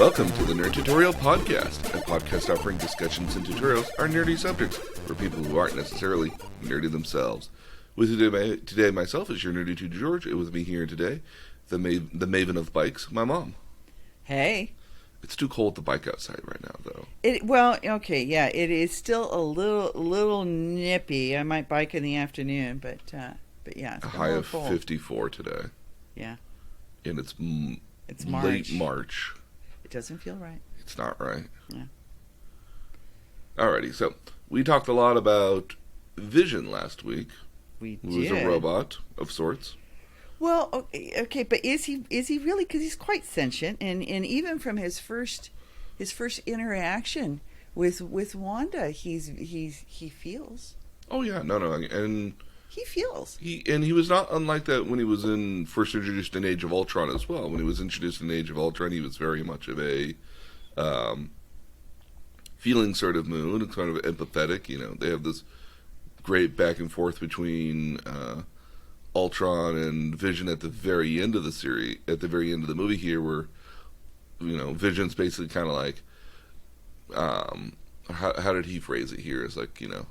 Welcome to the Nerd Tutorial Podcast, a podcast offering discussions and tutorials on nerdy subjects for people who aren't necessarily nerdy themselves. With you today myself is your nerdy dude George, and with me here today, the maven of bikes, my mom. Hey. It's too cold to bike outside right now, though. It is still a little nippy. I might bike in the afternoon, but yeah, it's a high of cold. 54 today. Yeah, and it's March. Late March. It doesn't feel right. It's not right. Yeah. Alrighty, so we talked a lot about Vision last week. We did. Who is a robot of sorts. Well, okay, but is he really? Because he's quite sentient, and even from his first interaction with Wanda, he feels. Oh yeah, no, and he feels. He was not unlike that when he was first introduced in Age of Ultron as well. When he was introduced in Age of Ultron, he was very much of a feeling sort of mood and kind of empathetic. You know, they have this great back and forth between Ultron and Vision at the very end of the series, at the very end of the movie here, where, you know, Vision's basically kind of like, how did he phrase it here? It's like, you know,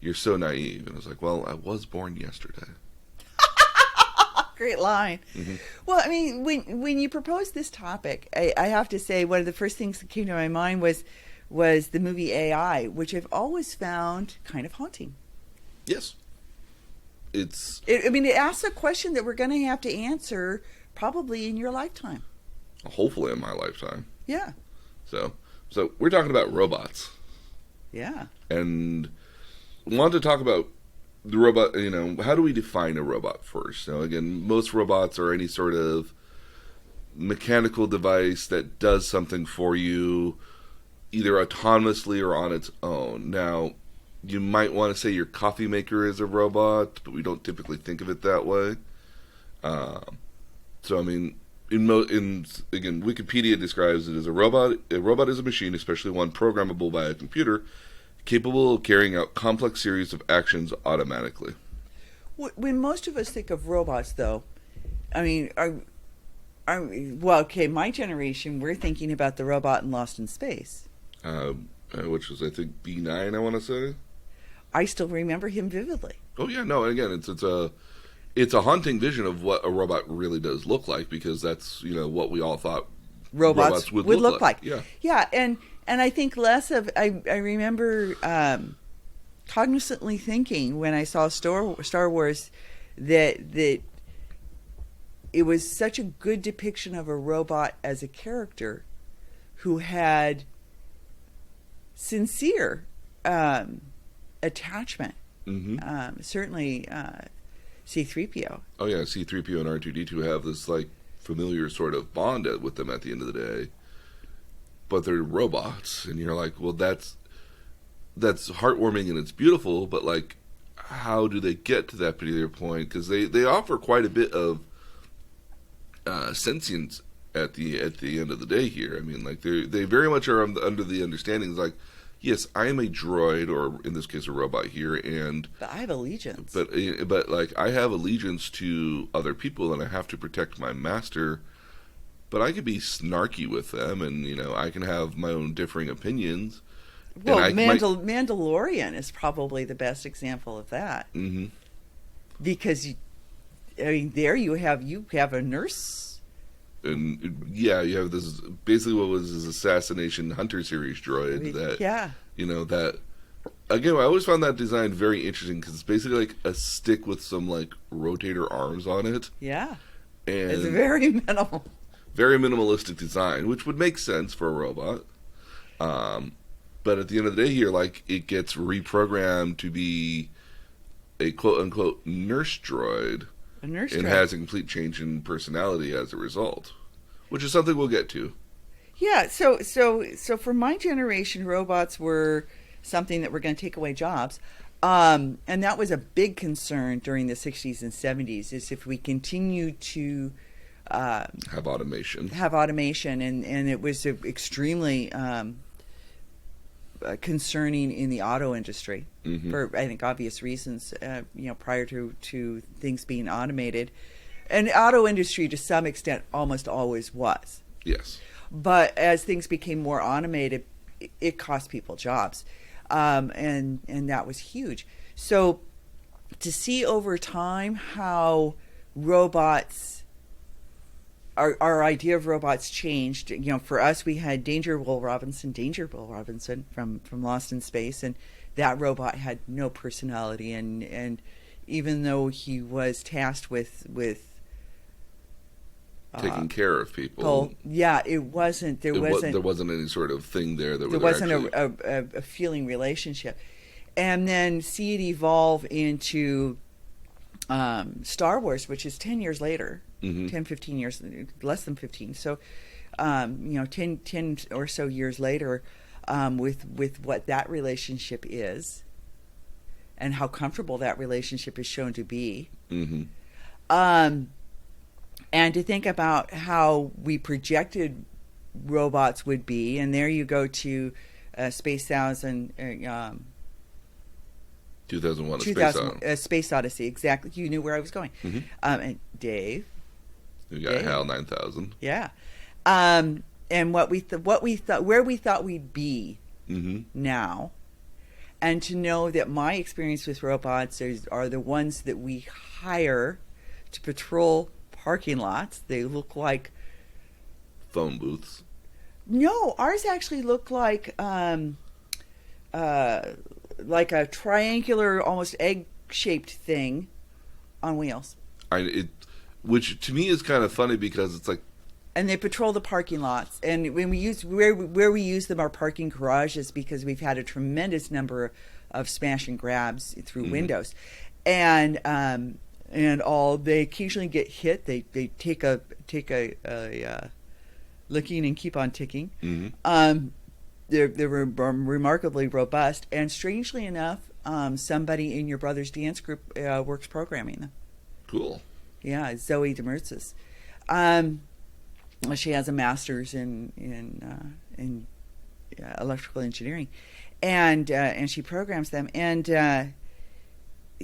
you're so naive. And it's like, well, I was born yesterday. Great line. Mm-hmm. Well, I mean, when you proposed this topic, I have to say one of the first things that came to my mind was the movie AI, which I've always found kind of haunting. Yes. It asks a question that we're going to have to answer probably in your lifetime. Hopefully in my lifetime. Yeah. So we're talking about robots. Yeah. And I want to talk about the robot, you know, how do we define a robot first? Now, again, most robots are any sort of mechanical device that does something for you, either autonomously or on its own. Now, you might want to say your coffee maker is a robot, but we don't typically think of it that way. So, I mean, again, Wikipedia describes it as a robot. A robot is a machine, especially one programmable by a computer, capable of carrying out complex series of actions automatically. When most of us think of robots, though, I mean, my generation, we're thinking about the robot in Lost in Space. Which was, I think, B9, I want to say. I still remember him vividly. Oh yeah, no, and again, it's a haunting vision of what a robot really does look like, because that's, you know, what we all thought robots would look like. Yeah, and I think less of I remember cognizantly thinking when I saw Star Wars that it was such a good depiction of a robot as a character who had sincere attachment. Mm-hmm. Certainly C-3PO. Oh yeah, C-3PO and R2-D2 have this like familiar sort of bond with them at the end of the day, but they're robots, and you're like, well, that's heartwarming and it's beautiful, but like, how do they get to that particular point? Because they offer quite a bit of sentience at the end of the day here. I mean, like, they very much are under the understanding, like, yes, I am a droid, or in this case a robot here, but I have allegiance. But like, I have allegiance to other people, and I have to protect my master. But I could be snarky with them, and, you know, I can have my own differing opinions. Well, Mandalorian is probably the best example of that. Mm-hmm. Because there you have a nurse. And yeah, you have this basically what was his assassination hunter series droid you know, that again, I always found that design very interesting, because it's basically like a stick with some like rotator arms on it. Yeah, and it's very minimalistic design, which would make sense for a robot. But at the end of the day here, like, it gets reprogrammed to be a quote unquote nurse droid. And has a complete change in personality as a result, which is something we'll get to. Yeah, so for my generation, robots were something that were going to take away jobs, and that was a big concern during the 60s and 70s. Is if we continue to have automation, and it was extremely concerning in the auto industry, mm-hmm. for, I think, obvious reasons, prior to things being automated. And the auto industry, to some extent, almost always was. Yes. But as things became more automated, it cost people jobs, and that was huge. So to see over time how robots, our idea of robots changed. For us, we had Danger Will Robinson from Lost in Space, and that robot had no personality, and even though he was tasked with taking care of people, it wasn't there wasn't any sort of thing there wasn't actually... a feeling relationship. And then see it evolve into Star Wars, which is 10 years later, 10, 15 years, less than 15. So, 10 or so years later, with what that relationship is and how comfortable that relationship is shown to be. And to think about how we projected robots would be. And there you go to Space 2001: Space Odyssey. Exactly. You knew where I was going. And Dave. You got HAL 9000. Yeah. And where we thought we'd be now, and to know that my experience with robots are the ones that we hire to patrol parking lots. They look like phone booths. No, ours actually look like a triangular, almost egg-shaped thing on wheels. Which to me is kind of funny because it's like... And they patrol the parking lots. And when we use where we use them are parking garages, because we've had a tremendous number of smash and grabs through windows. And they occasionally get hit. They take a licking and keep on ticking. They're remarkably robust, and strangely enough, somebody in your brother's dance group works programming them. Cool. Yeah, Zoe Demertzis. She has a master's in electrical engineering, and she programs them. And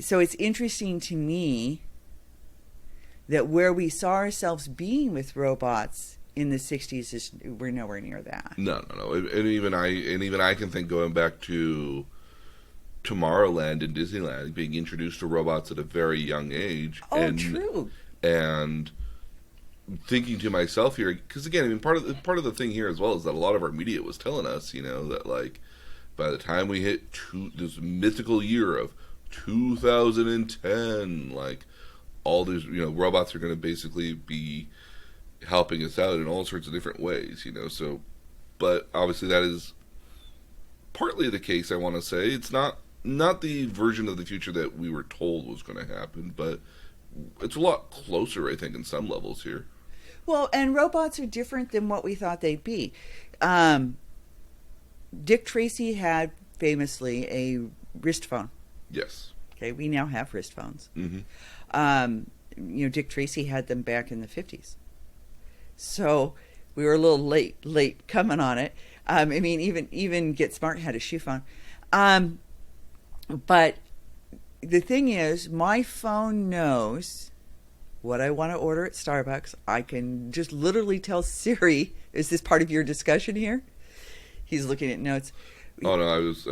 so it's interesting to me that where we saw ourselves being with robots in the 60s we're nowhere near that. No. And even I can think, going back to Tomorrowland and Disneyland, being introduced to robots at a very young age. True. And thinking to myself here, because again, part of the thing here as well is that a lot of our media was telling us, that like by the time we hit this mythical year of 2010, like all these robots are going to basically be helping us out in all sorts of different ways, so, but obviously that is partly the case. I want to say it's not the version of the future that we were told was going to happen, but it's a lot closer, I think, in some levels here. Well, and robots are different than what we thought they'd be. Dick Tracy had famously a wrist phone. Yes. Okay, we now have wrist phones. Dick Tracy had them back in the 50s. So we were a little late coming on it. Even Get Smart had a shoe phone. But the thing is, my phone knows what I want to order at Starbucks. I can just literally tell Siri, is this part of your discussion here? He's looking at notes. Oh, no, I was...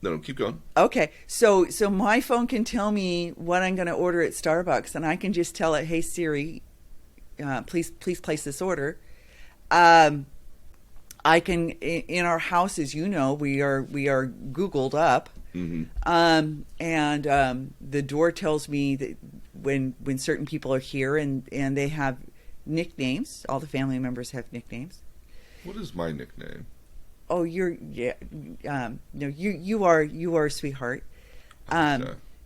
No, keep going. Okay, so my phone can tell me what I'm going to order at Starbucks, and I can just tell it, hey, Siri... please place this order. I can, in our house, as you know, we are Googled up, and the door tells me that when certain people are here and they have nicknames. All the family members have nicknames. What is my nickname? Oh, you are a sweetheart.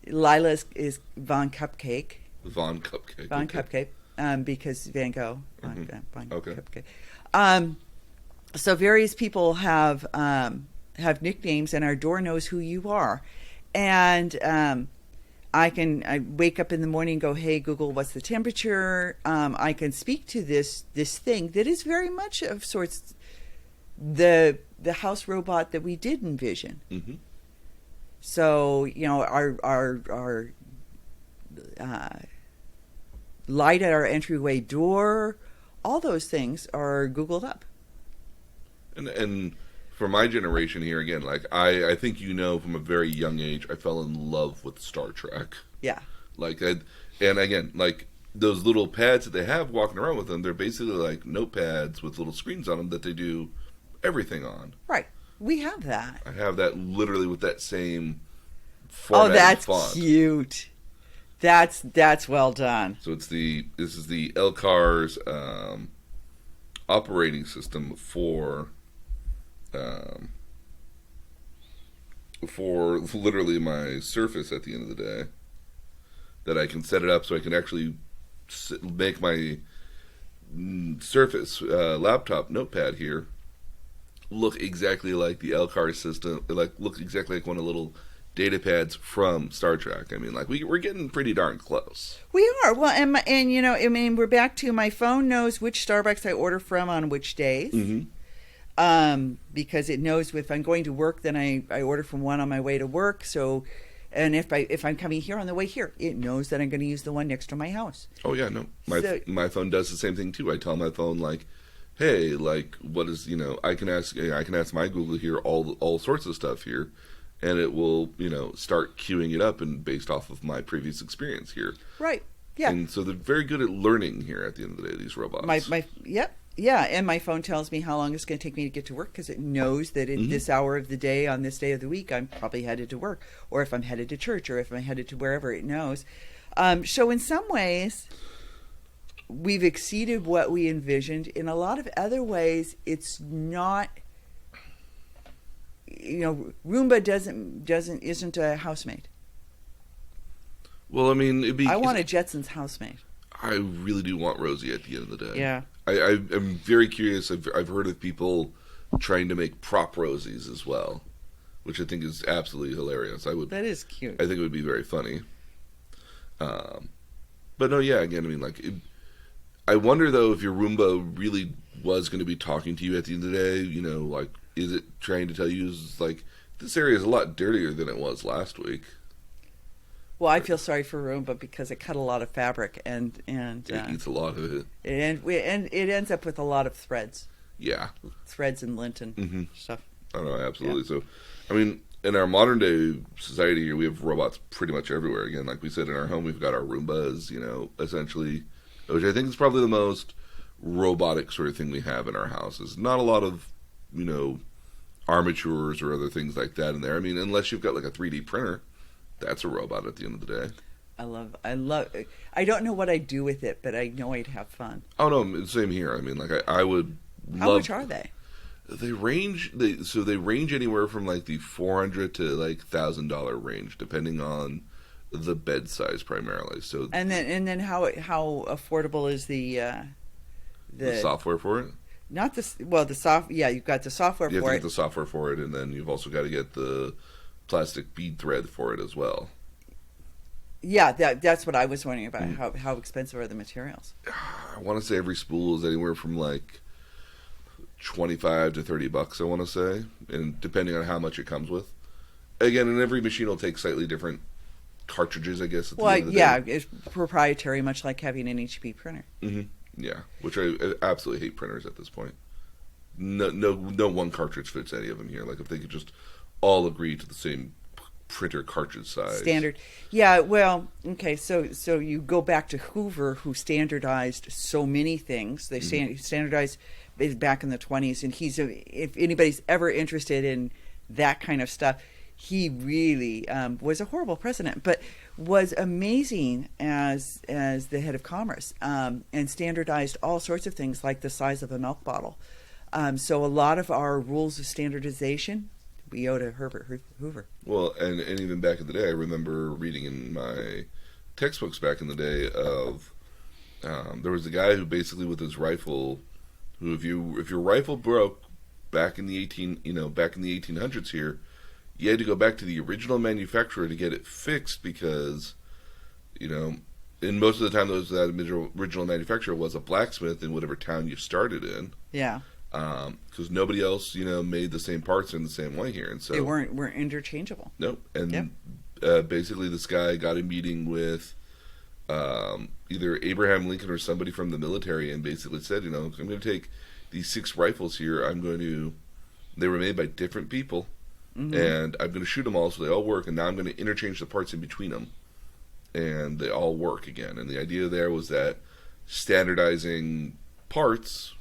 Lila is Von Cupcake. Von Cupcake. Von Cupcake. Because Van Gogh. Okay. So various people have nicknames, and our door knows who you are. And I wake up in the morning and go, hey, Google, what's the temperature? I can speak to this thing that is very much of sorts the house robot that we did envision. So, our light at our entryway door, all those things are Googled up. And for my generation here again, like I think from a very young age I fell in love with Star Trek. Yeah. Like and again, like those little pads that they have walking around with them, they're basically like notepads with little screens on them that they do everything on. Right. We have that. I have that literally with that same format. Oh, that's font. cute. That's well done. So this is the LCAR's operating system for literally my Surface at the end of the day, that I can set it up so I can actually make my Surface laptop notepad here look exactly like the LCAR system, look exactly like one of the little data pads from Star Trek. I mean, like we're getting pretty darn close. We are. Well, and we're back to my phone knows which Starbucks I order from on which days. Mm-hmm. Because it knows if I'm going to work, then I order from one on my way to work. So, and if I'm coming here on the way here, it knows that I'm going to use the one next to my house. Oh yeah, no, my phone does the same thing too. I tell my phone like, hey, like what is I can ask my Google here all sorts of stuff here, and it will start queuing it up and based off of my previous experience here. Right. Yeah. And so they're very good at learning here at the end of the day, these robots. Yep. Yeah, and my phone tells me how long it's going to take me to get to work because it knows that in this hour of the day, on this day of the week, I'm probably headed to work, or if I'm headed to church, or if I'm headed to wherever, it knows. So in some ways, we've exceeded what we envisioned. In a lot of other ways, it's not. Roomba isn't a housemaid. Well, I mean, I want a Jetsons housemaid. I really do want Rosie at the end of the day. Yeah. I'm very curious. I've heard of people trying to make prop Rosies as well, which I think is absolutely hilarious. That is cute. I think it would be very funny. But no, yeah. Again, I mean, like, I wonder though if your Roomba really was going to be talking to you at the end of the day. Like, is it trying to tell you like this area is a lot dirtier than it was last week? Well, I feel sorry for Roomba because it cut a lot of fabric and it eats a lot of it. And it ends up with a lot of threads. Yeah. Threads and lint and stuff. Oh, no, absolutely. Yeah. So, I mean, in our modern day society here, we have robots pretty much everywhere. Again, like we said, in our home, we've got our Roombas, essentially, which I think is probably the most robotic sort of thing we have in our houses. Not a lot of, armatures or other things like that in there. I mean, unless you've got like a 3D printer. That's a robot at the end of the day. I don't know what I'd do with it, but I know I'd have fun. Oh no, same here. I mean, like I would love. How much are they? They range anywhere from like the $400 to like $1,000 range, depending on the bed size primarily. So and then how affordable is the software for it? Not the soft. Yeah, you've got the software for it. You have to get the software for it, and then you've also got to get the plastic bead thread for it as well. Yeah, that's what I was wondering about. How expensive are the materials? I want to say every spool is anywhere from like $25 to $30. I want to say, and depending on how much it comes with. Again, and every machine will take slightly different cartridges, I guess. At the end of the day. It's proprietary, much like having an HP printer. Mm-hmm. Yeah, which I absolutely hate printers at this point. No one cartridge fits any of them here. Like if they could just all agree to the same printer cartridge size. Standard. Yeah, well, okay, so you go back to Hoover, who standardized so many things. They standardized back in the 20s, and if anybody's ever interested in that kind of stuff, he really was a horrible president, but was amazing as the head of commerce, and standardized all sorts of things like the size of a milk bottle. So a lot of our rules of standardization we owe to Hoover. Well, and even back in the day, I remember reading in my textbooks back in the day of there was a guy who basically with his rifle, who if your rifle broke back in the 1800s here, you had to go back to the original manufacturer to get it fixed because, and most of the time that original manufacturer was a blacksmith in whatever town you started in. Yeah. Because nobody else, made the same parts in the same way here, and so they weren't interchangeable. Nope. And basically, this guy got a meeting with either Abraham Lincoln or somebody from the military and basically said, I'm going to take these 6 rifles here. They were made by different people, and I'm going to shoot them all so they all work, and now I'm going to interchange the parts in between them, and they all work again. And the idea there was that standardizing parts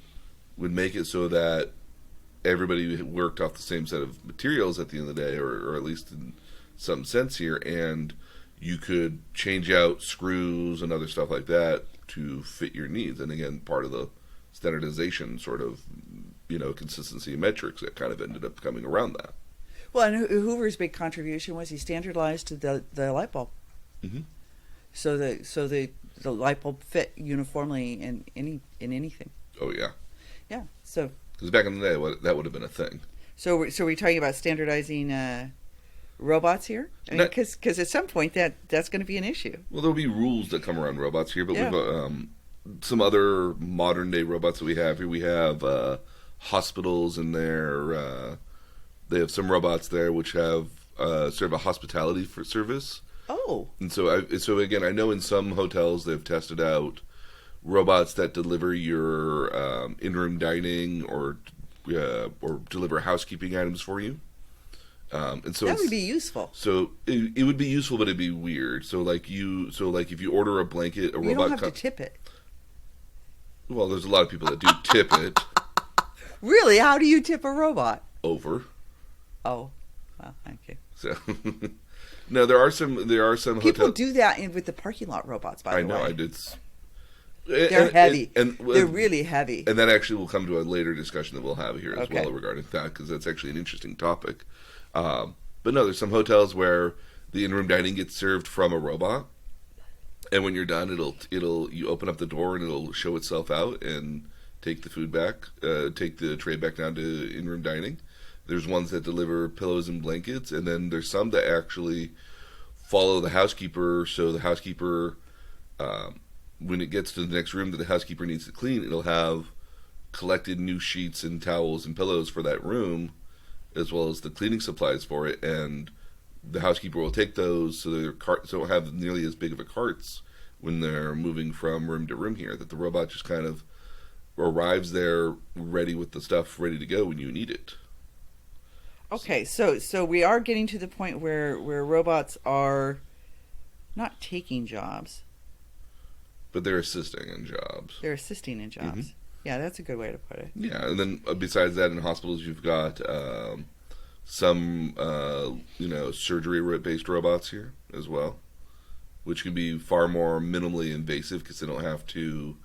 would make it so that everybody worked off the same set of materials at the end of the day, or at least in some sense here, and you could change out screws and other stuff like that to fit your needs. And again, part of the standardization sort of, consistency metrics that kind of ended up coming around that. Well, and Hoover's big contribution was he standardized the light bulb. Mm-hmm. So the light bulb fit uniformly in anything. Oh, yeah. Yeah, so... Because back in the day, that would have been a thing. So we're talking about standardizing robots here? Because at some point that's going to be an issue. Well, there'll be rules that come around robots here, but we've got some other modern-day robots that we have here. We have hospitals in there. They have some robots there which have sort of a hospitality for service. Oh. And so again, I know in some hotels they've tested out robots that deliver your in-room dining or deliver housekeeping items for you. And so that would be useful. So it would be useful, but it'd be weird. So like if you order a blanket, you don't have to tip it. Well, there's a lot of people that do tip it. Really? How do you tip a robot? Over. Oh, well, okay. So no, there are some people do that with the parking lot robots. By the way, I know. They're heavy. And they're really heavy. And that actually will come to a later discussion that we'll have here as well regarding that, because that's actually an interesting topic. But no, there's some hotels where the in-room dining gets served from a robot, and when you're done, you open up the door and it'll show itself out and take the food back, take the tray back down to in-room dining. There's ones that deliver pillows and blankets, and then there's some that actually follow the housekeeper. So the housekeeper, when it gets to the next room that the housekeeper needs to clean, it'll have collected new sheets and towels and pillows for that room, as well as the cleaning supplies for it, and the housekeeper will take those so their carts don't have nearly as big of a carts when they're moving from room to room here, that the robot just kind of arrives there ready with the stuff ready to go when you need it. Okay, so we are getting to the point where robots are not taking jobs, but they're assisting in jobs. They're assisting in jobs. Mm-hmm. Yeah, that's a good way to put it. Yeah, and then besides that, in hospitals, you've got some surgery-based robots here as well, which can be far more minimally invasive because they don't have to,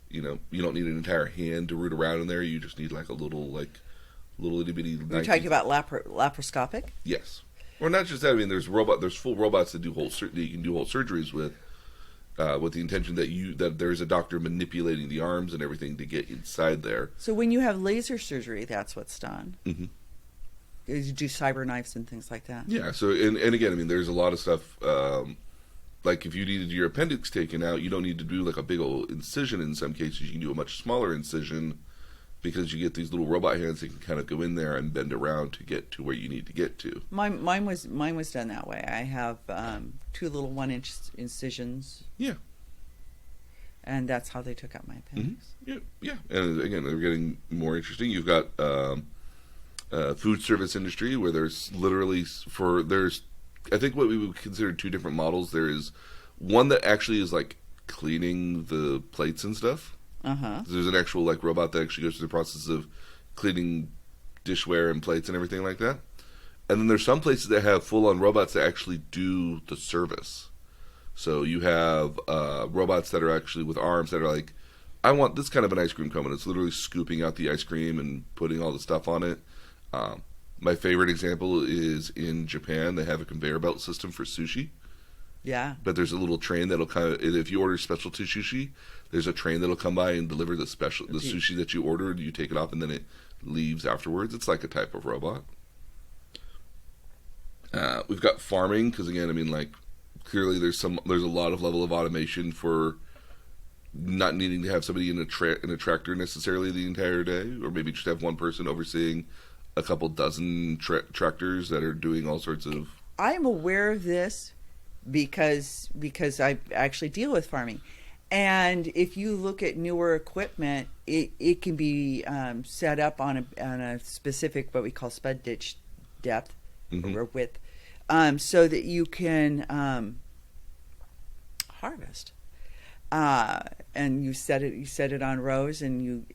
you don't need an entire hand to root around in there. You just need like a little itty bitty. You're talking about laparoscopic? Yes. Or not just that. I mean, there's full robots that you can do whole surgeries with the intention that there's a doctor manipulating the arms and everything to get inside there. So when you have laser surgery, that's what's done. Mm-hmm. You do cyber knives and things like that. Yeah. So and again, I mean, there's a lot of stuff. Like if you needed your appendix taken out, you don't need to do like a big old incision. In some cases, you can do a much smaller incision, because you get these little robot hands that can kind of go in there and bend around to get to where you need to get to. Mine was done that way. I have 2 little 1-inch incisions. Yeah. And that's how they took out my appendix. Mm-hmm. Yeah. And again, they're getting more interesting. You've got food service industry where there's literally I think what we would consider 2 different models. There is one that actually is like cleaning the plates and stuff. Uh-huh. There's an actual like robot that actually goes through the process of cleaning dishware and plates and everything like that. And then there's some places that have full-on robots that actually do the service. So you have robots that are actually with arms that are like, I want this kind of an ice cream cone. It's literally scooping out the ice cream and putting all the stuff on it. My favorite example is in Japan. They have a conveyor belt system for sushi. Yeah. But there's a little train that'll if you order specialty sushi, there's a train that'll come by and deliver the sushi that you ordered. You take it off and then it leaves afterwards. It's like a type of robot. We've got farming because again, I mean, like clearly there's a lot of level of automation for not needing to have somebody in a tractor necessarily the entire day, or maybe just have one person overseeing a couple dozen tractors that are doing all sorts of. I am aware of this because I actually deal with farming. And if you look at newer equipment, it can be set up on a specific what we call spud ditch depth Mm-hmm. or width, so that you can harvest. And you set it on rows, and you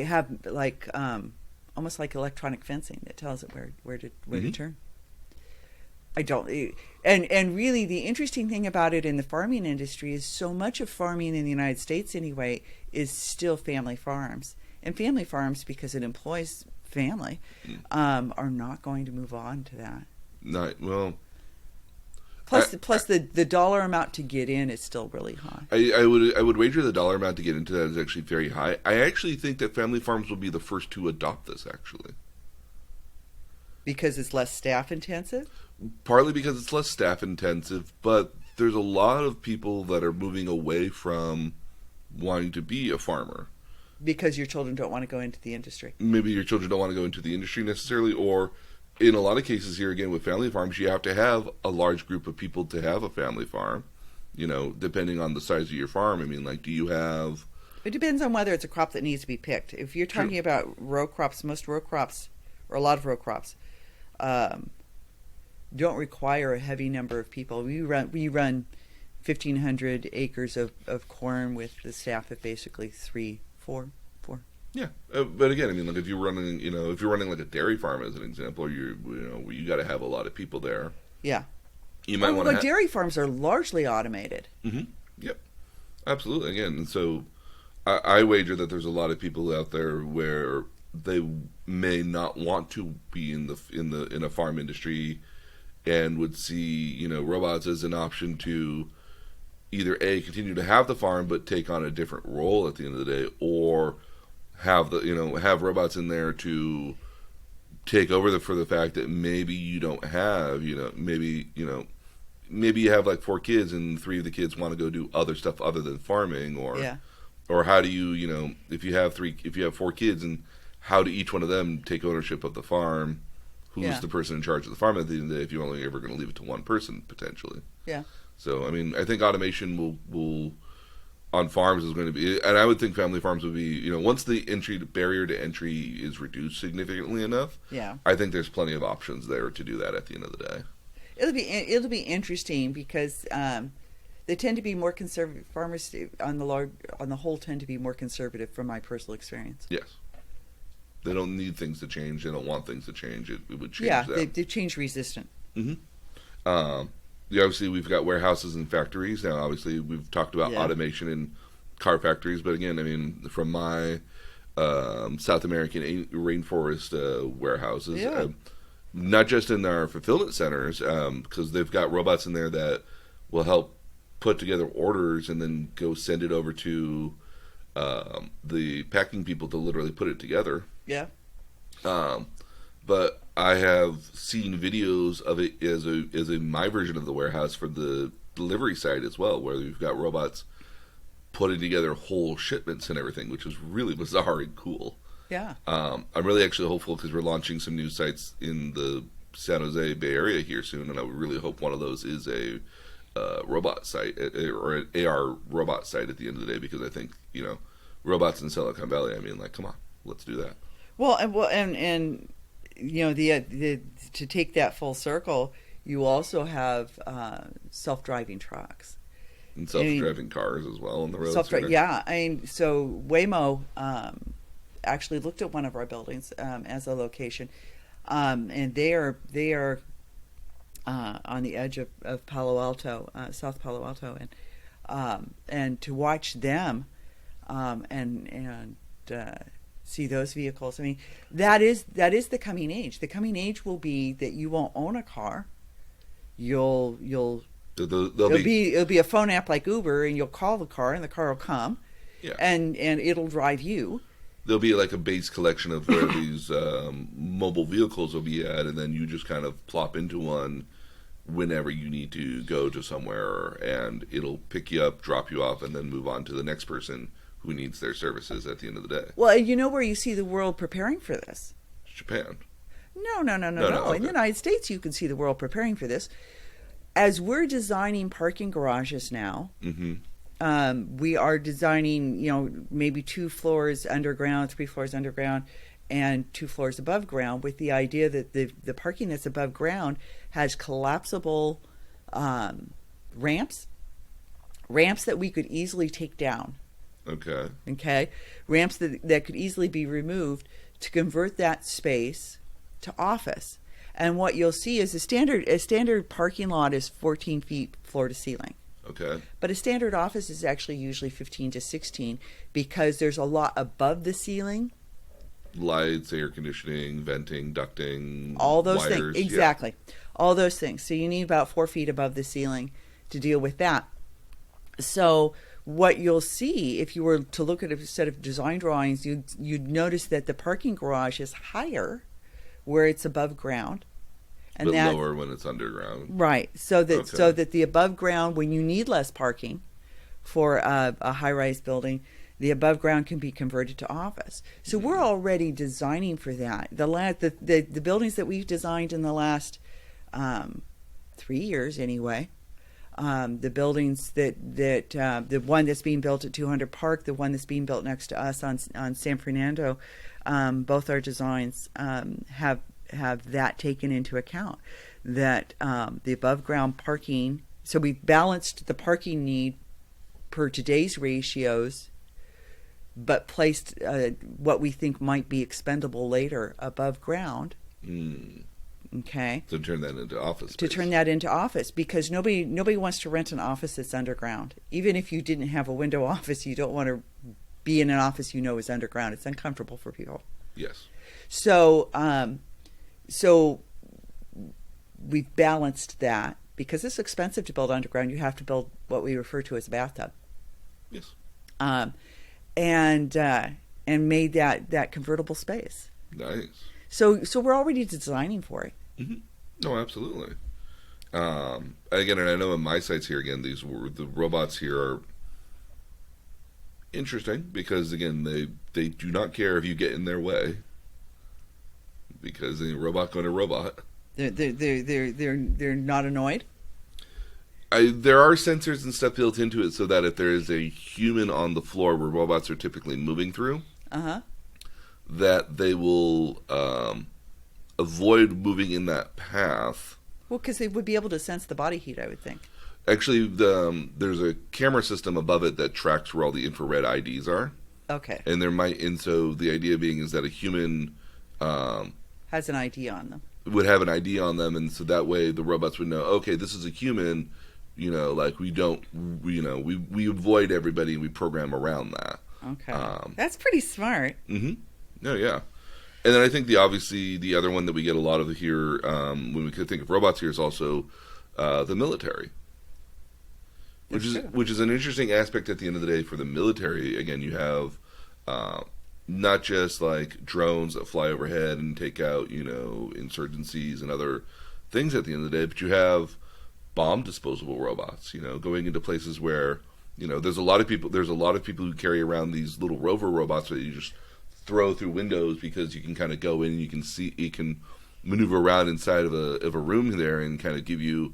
have like almost like electronic fencing that tells it where to Mm-hmm. turn. I don't, and really the interesting thing about it in the farming industry is so much of farming in the United States anyway is still family farms, and family farms, because it employs family, are not going to move on to that. Not well. Plus the dollar amount to get in is still really high. I would wager the dollar amount to get into that is actually very high. I actually think that family farms will be the first to adopt this, actually. Because it's less staff intensive? Partly because it's less staff intensive, but there's a lot of people that are moving away from wanting to be a farmer. Because your children don't want to go into the industry. Maybe your children don't want to go into the industry necessarily, or in a lot of cases here again with family farms, you have to have a large group of people to have a family farm, depending on the size of your farm. I mean, like, do you have... It depends on whether it's a crop that needs to be picked. If you're talking about row crops, most row crops, or a lot of row crops, don't require a heavy number of people. We run 1,500 acres of corn with the staff of basically 4. Yeah, but again, I mean, like if you're running like a dairy farm as an example, you got to have a lot of people there. Yeah, You might want to. Dairy farms are largely automated. Mm-hmm. Yep, absolutely. Again, and so I wager that there's a lot of people out there where they may not want to be in a farm industry, and would see robots as an option to either continue to have the farm but take on a different role at the end of the day, or have robots in there to take over for the fact that maybe you don't have maybe you have like 4 kids and 3 of the kids want to go do other stuff other than farming, or how do you if you have 4 kids, and how do each one of them take ownership of the farm? Who's the person in charge of the farm at the end of the day if you're only ever going to leave it to one person potentially? Yeah. So I mean, I think automation will on farms is going to be, and I would think family farms would be, once the barrier to entry is reduced significantly enough. Yeah. I think there's plenty of options there to do that at the end of the day. It'll be interesting because they tend to be more conservative. Farmers on the whole tend to be more conservative, from my personal experience. Yes. They don't need things to change. They don't want things to change. It would change them. Yeah, they're change resistant. Mm-hmm. Obviously, we've got warehouses and factories. Now, obviously, we've talked about automation in car factories. But again, I mean, from my South American rainforest warehouses, not just in our fulfillment centers, because they've got robots in there that will help put together orders and then go send it over to the packing people to literally put it together. Yeah. But I have seen videos of it as my version of the warehouse for the delivery side as well, where you've got robots putting together whole shipments and everything, which is really bizarre and cool. Yeah. I'm really actually hopeful because we're launching some new sites in the San Jose Bay Area here soon, and I would really hope one of those is a robot site or an AR robot site at the end of the day, because I think robots in Silicon Valley. I mean, like, come on, let's do that. Well, and the to take that full circle, you also have self-driving trucks And self-driving cars as well on the roads. Yeah, I mean, so Waymo actually looked at one of our buildings as a location, and they are on the edge of Palo Alto, South Palo Alto, and to watch them and see those vehicles. I mean, that is the coming age. The coming age will be that you won't own a car. It'll be a phone app like Uber, and you'll call the car, and the car will come, and it'll drive you. There'll be like a base collection of where these mobile vehicles will be at, and then you just kind of plop into one whenever you need to go to somewhere, and it'll pick you up, drop you off, and then move on to the next person who needs their services at the end of the day. Well, you know where you see the world preparing for this? Japan. No, no, no, no, No, no. no, In the okay. United States, you can see the world preparing for this. As we're designing parking garages now, we are designing, maybe 2 floors underground, 3 floors underground, and 2 floors above ground, with the idea that the parking that's above ground has collapsible ramps, ramps that we could easily take down. Okay. Okay, ramps that could easily be removed to convert that space to office. And what you'll see is a standard parking lot is 14 feet floor to ceiling. Okay. But a standard office is actually usually 15 to 16 because there's a lot above the ceiling. Lights, air conditioning, venting, ducting, All those wires. things. Exactly. Yeah. All those things. So you need about 4 feet above the ceiling to deal with that. So what you'll see if you were to look at a set of design drawings, you'd notice that the parking garage is higher where it's above ground. And but that, lower when it's underground. Right. So that the above ground, when you need less parking for a high-rise building, the above ground can be converted to office. So we're already designing for that. The buildings that we've designed in the last 3 years anyway, the buildings the one that's being built at 200 Park, the one that's being built next to us on San Fernando, both our designs have that taken into account, that the above ground parking, so we balanced the parking need per today's ratios, but placed what we think might be expendable later above ground. Okay. To turn that into office space. To turn that into office, because nobody wants to rent an office that's underground. Even if you didn't have a window office, you don't want to be in an office is underground. It's uncomfortable for people. Yes. So we've balanced that because it's expensive to build underground. You have to build what we refer to as a bathtub. Yes. And made that convertible space. Nice. So we're already designing for it. Mm-hmm. No, absolutely. Again, and I know in my sites here, again, the robots here are interesting because, again, they do not care if you get in their way, because the robot going to robot. They're not annoyed. There are sensors and stuff built into it so that if there is a human on the floor where robots are typically moving through, that they will avoid moving in that path. Well, because they would be able to sense the body heat, I would think. Actually, there's a camera system above it that tracks where all the infrared IDs are. Okay. And so the idea being is that a human has an ID on them. Would have an ID on them, and so that way the robots would know, okay, this is a human. Like we don't, we avoid everybody and we program around that. Okay. That's pretty smart. Mm-hmm. No, yeah. And then I think obviously the other one that we get a lot of here, when we could think of robots here, is also the military, which is an interesting aspect at the end of the day for the military. Again, you have not just like drones that fly overhead and take out, insurgencies and other things at the end of the day, but you have bomb disposable robots, going into places where, there's a lot of people who carry around these little rover robots that you just throw through windows because you can kind of go in and you can maneuver around inside of a room there and kind of give you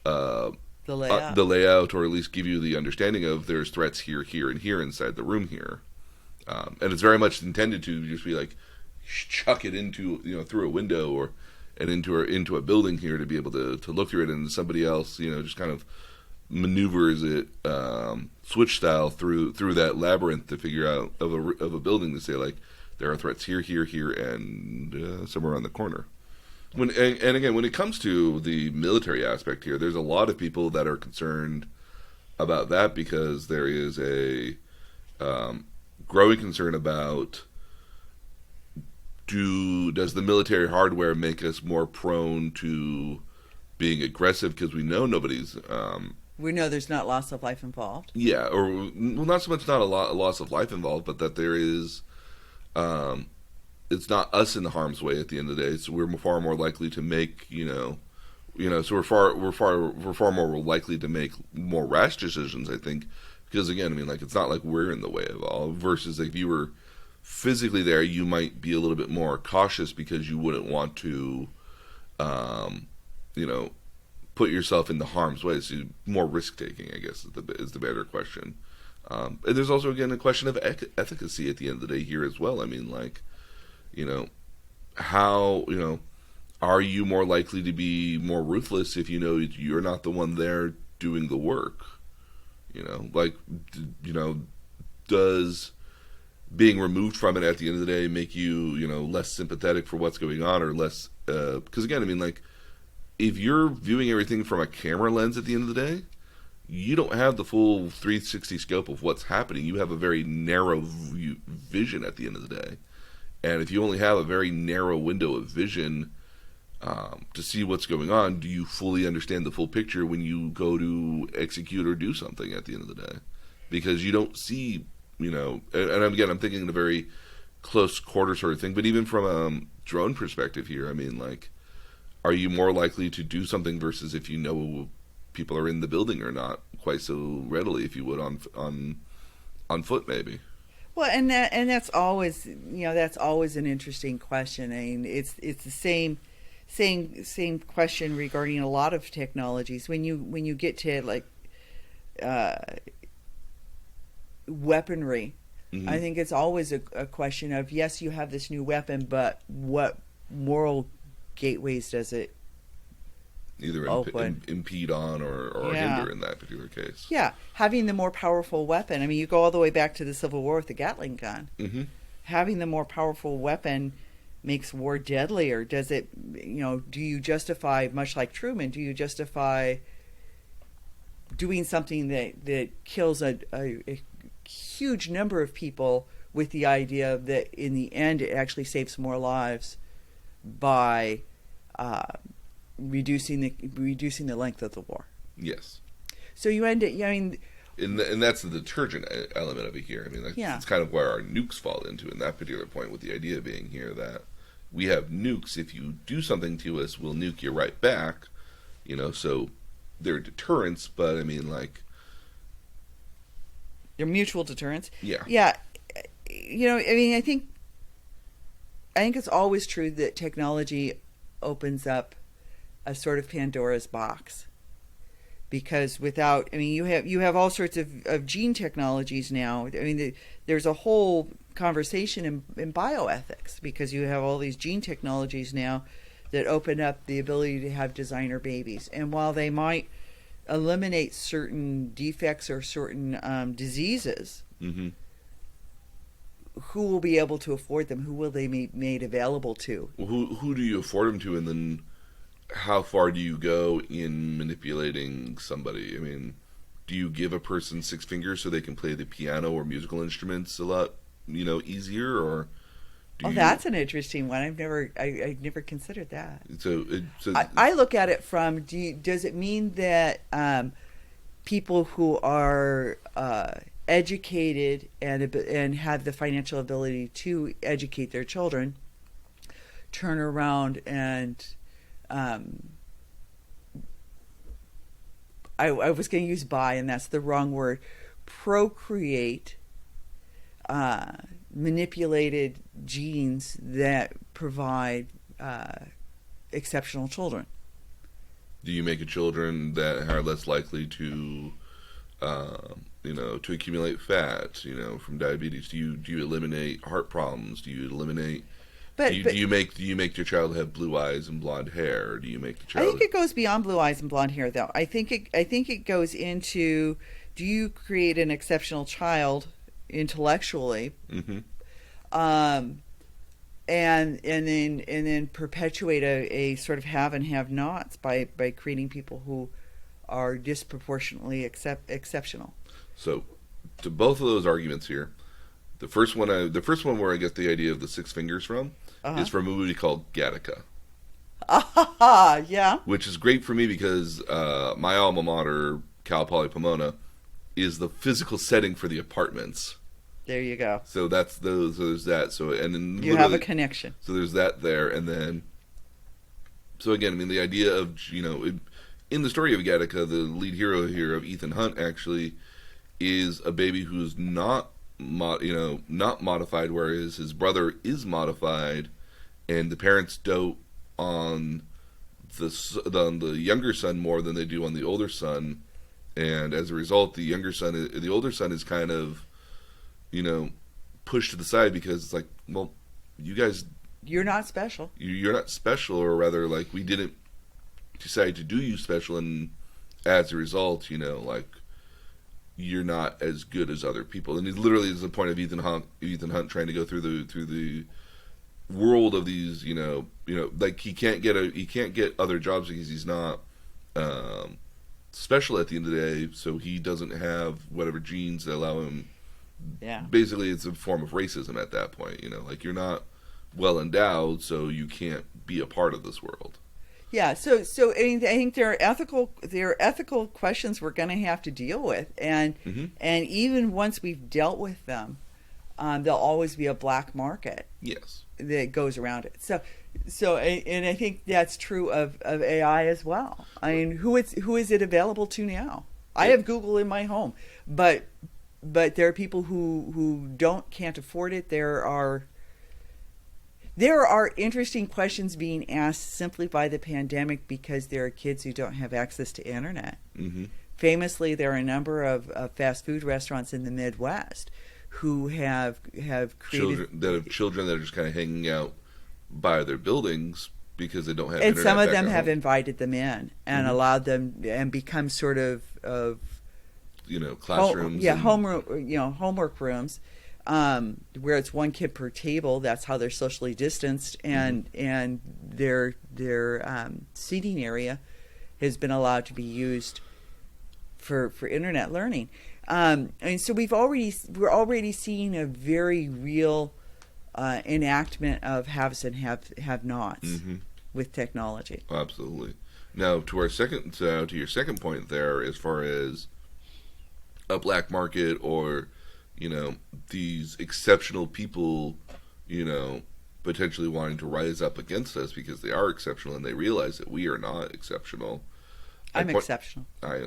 the layout, or at least give you the understanding of there's threats here, here, and here inside the room here. And it's very much intended to just be like chuck it into through a window and into a building here to be able to look through it, and somebody else just kind of maneuvers it switch style through that labyrinth to figure out of a building to say like there are threats here, here, here, and somewhere on the corner. And again, when it comes to the military aspect here, there's a lot of people that are concerned about that because there is a growing concern about does the military hardware make us more prone to being aggressive because we know nobody's we know there's not loss of life involved. Yeah, or well, not so much not a loss of life involved, but that there is it's not us in the harm's way at the end of the day. So we're far more likely to make so we're far more likely to make more rash decisions, I think, because again, I mean, like, it's not like we're in the way of all, versus like if you were physically there, you might be a little bit more cautious because you wouldn't want to, um, you know, put yourself into harm's way. So more risk taking, I guess, is the better question. And there's also again a question of efficacy at the end of the day here as well. I mean, like, you know, how, you know, are you more likely to be more ruthless if you know you're not the one there doing the work? You know, like, you know, does being removed from it at the end of the day make you, you know, less sympathetic for what's going on, or less? Because again, I mean, like, if you're viewing everything from a camera lens at the end of the day, you don't have the full 360 scope of what's happening. You have a very narrow vision at the end of the day. And if you only have a very narrow window of vision to see what's going on, do you fully understand the full picture when you go to execute or do something at the end of the day? Because you don't see, you know, and again, I'm thinking in a very close quarter sort of thing, but even from a drone perspective here, I mean, like, are you more likely to do something versus if you know people are in the building or not quite so readily, if you would, on foot maybe? Well, and that's always, you know, that's always an interesting question. I mean, it's the same question regarding a lot of technologies. When you get to like weaponry, Mm-hmm. I think it's always a question of, yes, you have this new weapon, but what moral gateways does it Either impede on or Yeah. hinder in that particular case. Yeah, having the more powerful weapon. I mean, you go all the way back to the Civil War with the Gatling gun. Mm-hmm. Having the more powerful weapon makes war deadlier. Does it, you know, do you justify, much like Truman, do you justify doing something that kills a huge number of people with the idea that in the end it actually saves more lives by reducing the length of the war? Yes. So you end it. I mean, And that's the detergent element of it here. I mean, that's kind of where our nukes fall into in that particular point, with the idea being here that we have nukes. If you do something to us, we'll nuke you right back. You know, so they're deterrents, but I mean, like, they're mutual deterrents. Yeah. Yeah. You know, I mean, I think it's always true that technology opens up a sort of Pandora's box, because without, I mean, you have all sorts of gene technologies now. I mean, there's a whole conversation in bioethics, because you have all these gene technologies now that open up the ability to have designer babies. And while they might eliminate certain defects or certain diseases, mm-hmm. who will be able to afford them? Who will they be made available to? Well, who do you afford them to, and then how far do you go in manipulating somebody? I mean, do you give a person 6 fingers so they can play the piano or musical instruments a lot, you know, easier, or? That's an interesting one. I've never considered that. So I look at it from, does it mean that people who are educated and have the financial ability to educate their children turn around and I was going to use buy, and that's the wrong word, procreate manipulated genes that provide exceptional children? Do you make children that are less likely to, you know, to accumulate fat, you know, from diabetes? Do you eliminate heart problems? Do you eliminate? Do you make your child have blue eyes and blonde hair? Or do you make the child? I think it goes beyond blue eyes and blonde hair, though. I think it goes into, do you create an exceptional child intellectually, mm-hmm. And then perpetuate a sort of have and have nots by creating people who are disproportionately exceptional. So, to both of those arguments here, the first one where I get the idea of the 6 fingers from is from a movie called Gattaca. Yeah. Which is great for me because my alma mater, Cal Poly Pomona, is the physical setting for the apartments. There you go. So there's that. So and then you have a connection. So there's that there, and then so again, I mean, the idea of, you know, in the story of Gattaca, the lead hero here of Ethan Hunt actually is a baby who's not not modified, whereas his brother is modified, and the parents dote on the younger son more than they do on the older son, and as a result, the older son is kind of, pushed to the side because it's like, well, you guys, You're not special. you're not special, or rather, like, we didn't decide to do you special, and as a result, like, you're not as good as other people. And it literally is the point of Ethan Hunt trying to go through the world of these, like, he can't get other jobs because he's not special at the end of the day, so he doesn't have whatever genes that allow him. Yeah. Basically, it's a form of racism at that point. Like, you're not well endowed, so you can't be a part of this world. Yeah, so I think there are ethical questions we're going to have to deal with, and even once we've dealt with them, there'll always be a black market. Yes. That goes around it. And I think that's true of AI as well. I mean, who is it available to now? I have Google in my home, but there are people who can't afford it. There are interesting questions being asked simply by the pandemic because there are kids who don't have access to internet. Mm-hmm. Famously, there are a number of fast food restaurants in the Midwest who have created children that are just kind of hanging out by their buildings because they don't have and internet. Some of back them at have home. Invited them in and allowed them and become sort of classrooms. Homework rooms, where it's one kid per table. That's how they're socially distanced, and their seating area has been allowed to be used for internet learning. And so we're already seeing a very real enactment of haves and have-nots with technology. Absolutely. Now, to your second point there, as far as a black market or these exceptional people, potentially wanting to rise up against us because they are exceptional and they realize that we are not exceptional. I'm exceptional. I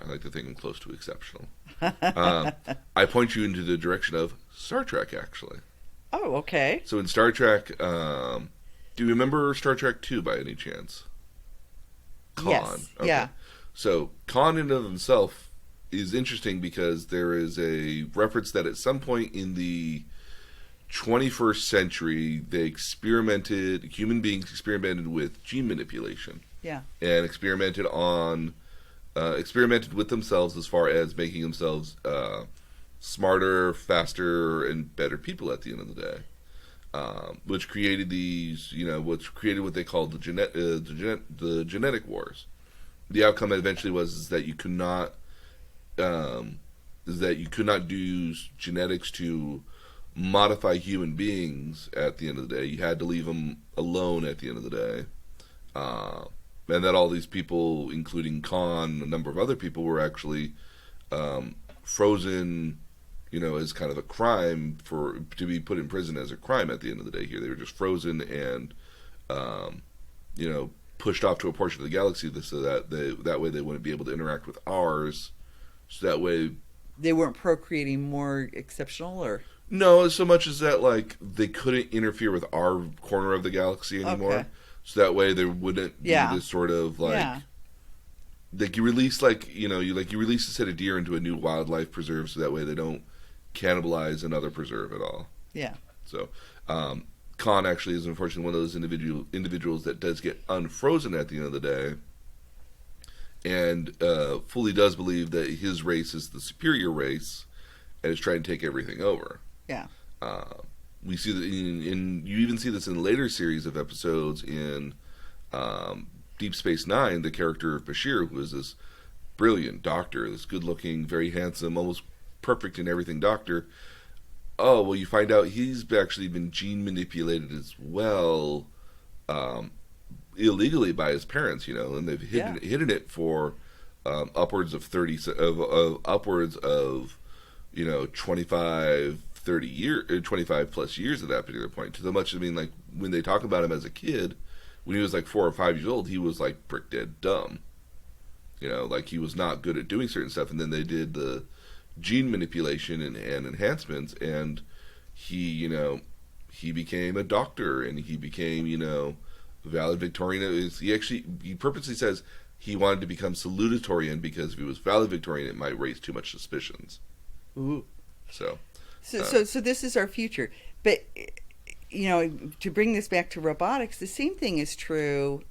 like to think I'm close to exceptional. I point you into the direction of Star Trek, actually. Oh, okay. So in Star Trek, do you remember Star Trek II by any chance? Khan. Yes. Okay. Yeah. So Khan in and of himself is interesting because there is a reference that at some point in the 21st century, human beings experimented with gene manipulation. Yeah. And experimented with themselves as far as making themselves smarter, faster, and better people at the end of the day. Which created what they called the genetic wars. The outcome eventually was that you could not use genetics to modify human beings at the end of the day. You had to leave them alone at the end of the day. And that all these people, including Khan, a number of other people, were actually frozen, as kind of a crime to be put in prison as a crime at the end of the day here. They were just frozen and, pushed off to a portion of the galaxy so that way they wouldn't be able to interact with ours. So that way... They weren't procreating more exceptional, or... No, so much as that, like, they couldn't interfere with our corner of the galaxy anymore. Okay. So that way there wouldn't be this sort of, like you release, you release a set of deer into a new wildlife preserve so that way they don't cannibalize another preserve at all. Yeah. So, Khan actually is unfortunately one of those individuals that does get unfrozen at the end of the day and fully does believe that his race is the superior race and is trying to take everything over. Yeah. We see that you even see this in later series of episodes in Deep Space Nine. The character of Bashir, who is this brilliant doctor, this good-looking, very handsome, almost perfect in everything doctor. Oh, well, you find out he's actually been gene manipulated as well, illegally by his parents, and they've hidden it for upwards of 25, 30 years, 25 plus years at that particular point. To the much, like when they talk about him as a kid, when he was like 4 or 5 years old, he was like brick dead dumb. Like he was not good at doing certain stuff. And then they did the gene manipulation and enhancements, and he became a doctor, and he became valedictorian. He purposely says he wanted to become salutatorian because if he was valedictorian, it might raise too much suspicions. Ooh. So this is our future. But to bring this back to robotics, the same thing is true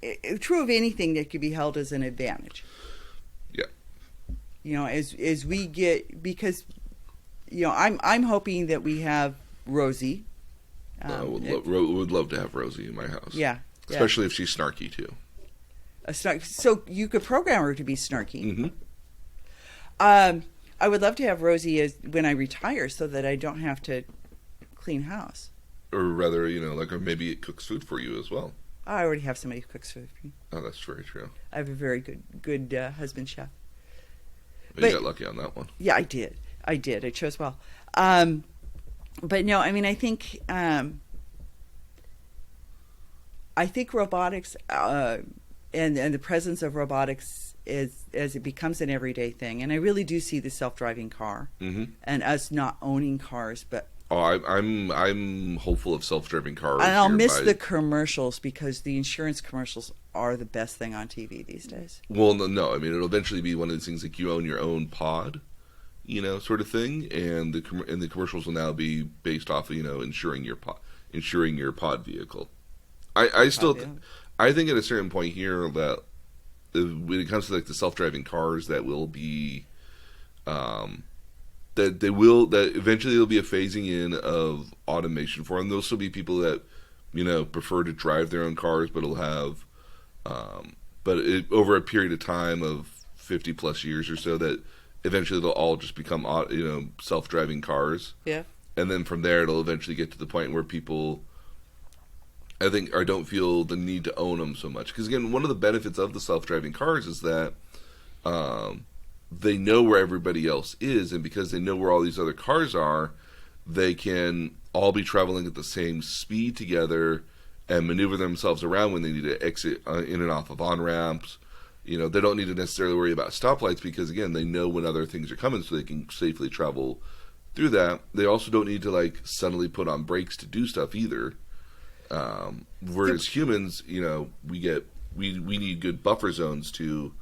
of anything that could be held as an advantage. Yeah. As we get, because I'm hoping that we have Rosie. Would love to have Rosie in my house. Yeah. Especially if she's snarky too. So you could program her to be snarky. Mm-hmm. I would love to have Rosie when I retire, so that I don't have to clean house. Or rather, or maybe it cooks food for you as well. I already have somebody who cooks food for me. Oh, that's very true. I have a very good husband chef. But you got lucky on that one. Yeah, I did. I chose well. But no, I mean, I think robotics and the presence of robotics as it becomes an everyday thing, and I really do see the self-driving car and us not owning cars, but I'm hopeful of self-driving cars. And I'll miss the commercials, because the insurance commercials are the best thing on TV these days. Well, no, I mean, it'll eventually be one of these things like you own your own pod, sort of thing, and the commercials will now be based off of insuring your pod vehicle. I think at a certain point here that when it comes to like the self-driving cars, that will be that eventually there'll be a phasing in of automation for them. There'll still be people that prefer to drive their own cars, but it'll have over a period of time of 50 plus years or so, that eventually they'll all just become self-driving cars. Yeah. And then from there it'll eventually get to the point where people, I think, don't feel the need to own them so much. Because again, one of the benefits of the self-driving cars is that they know where everybody else is, and because they know where all these other cars are, they can all be traveling at the same speed together and maneuver themselves around when they need to exit in and off of on-ramps. They don't need to necessarily worry about stoplights, because again, they know when other things are coming, so they can safely travel through that. They also don't need to suddenly put on brakes to do stuff either. Whereas humans, we need good buffer zones to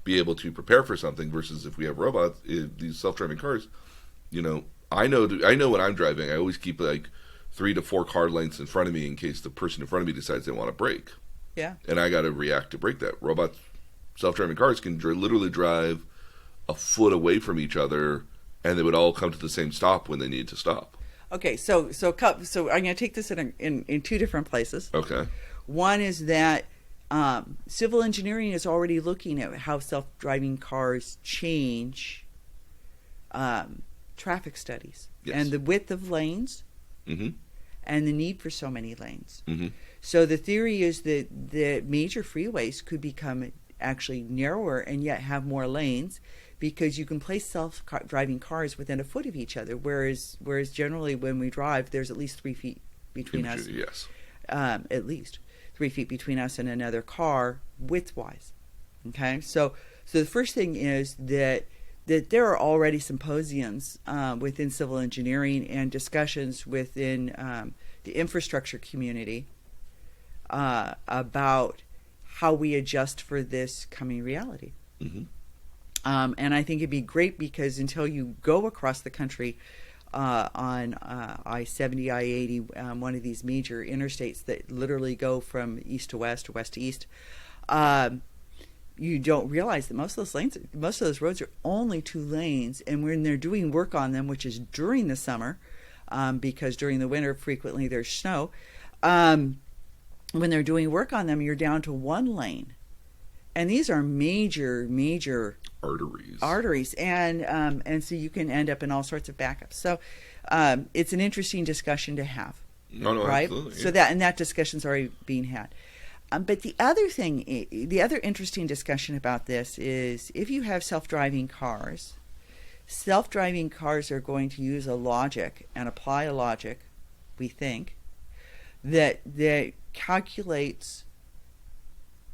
be able to prepare for something, versus if we have robots, these self-driving cars, I know when I'm driving, I always keep 3 to 4 car lengths in front of me in case the person in front of me decides they want to brake. Yeah. And I got to react to break that. Robots, self-driving cars can literally drive a foot away from each other, and they would all come to the same stop when they need to stop. Okay, so I'm going to take this in 2 different places. Okay. One is that civil engineering is already looking at how self-driving cars change traffic studies. Yes. And the width of lanes. Mm-hmm. And the need for so many lanes. Mm-hmm. So the theory is that the major freeways could become actually narrower and yet have more lanes, because you can place self-driving cars within a foot of each other, whereas generally when we drive, there's at least 3 feet between us. Yes. At least 3 feet between us and another car, width-wise. Okay, so the first thing is that there are already symposiums within civil engineering and discussions within the infrastructure community about how we adjust for this coming reality. Mm-hmm. And I think it'd be great, because until you go across the country on I-70, I-80, one of these major interstates that literally go from east to west or west to east, you don't realize that most of those roads are only 2 lanes, and when they're doing work on them, which is during the summer, because during the winter frequently there's snow, when they're doing work on them, you're down to 1 lane. And these are major arteries, and so you can end up in all sorts of backups. So it's an interesting discussion to have. No, right? Absolutely. So that discussion's already being had. But the other interesting discussion about this is, if you have self-driving cars are going to use a logic and apply a logic, we think, that calculates.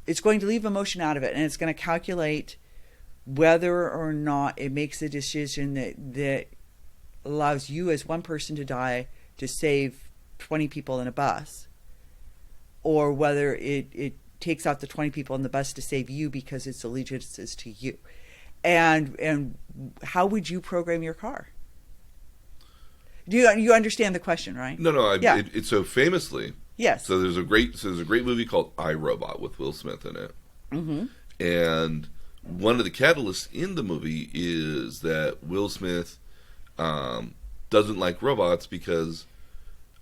It's going to leave emotion out of it, and it's going to calculate whether or not it makes a decision that allows you as one person to die to save 20 people in a bus, or whether it takes out the 20 people in the bus to save you because its allegiance is to you. And how would you program your car? Do you understand the question, right? No. It's so famously. Yes. So there's a great movie called I, Robot with Will Smith in it. Mm-hmm. And one of the catalysts in the movie is that Will Smith doesn't like robots because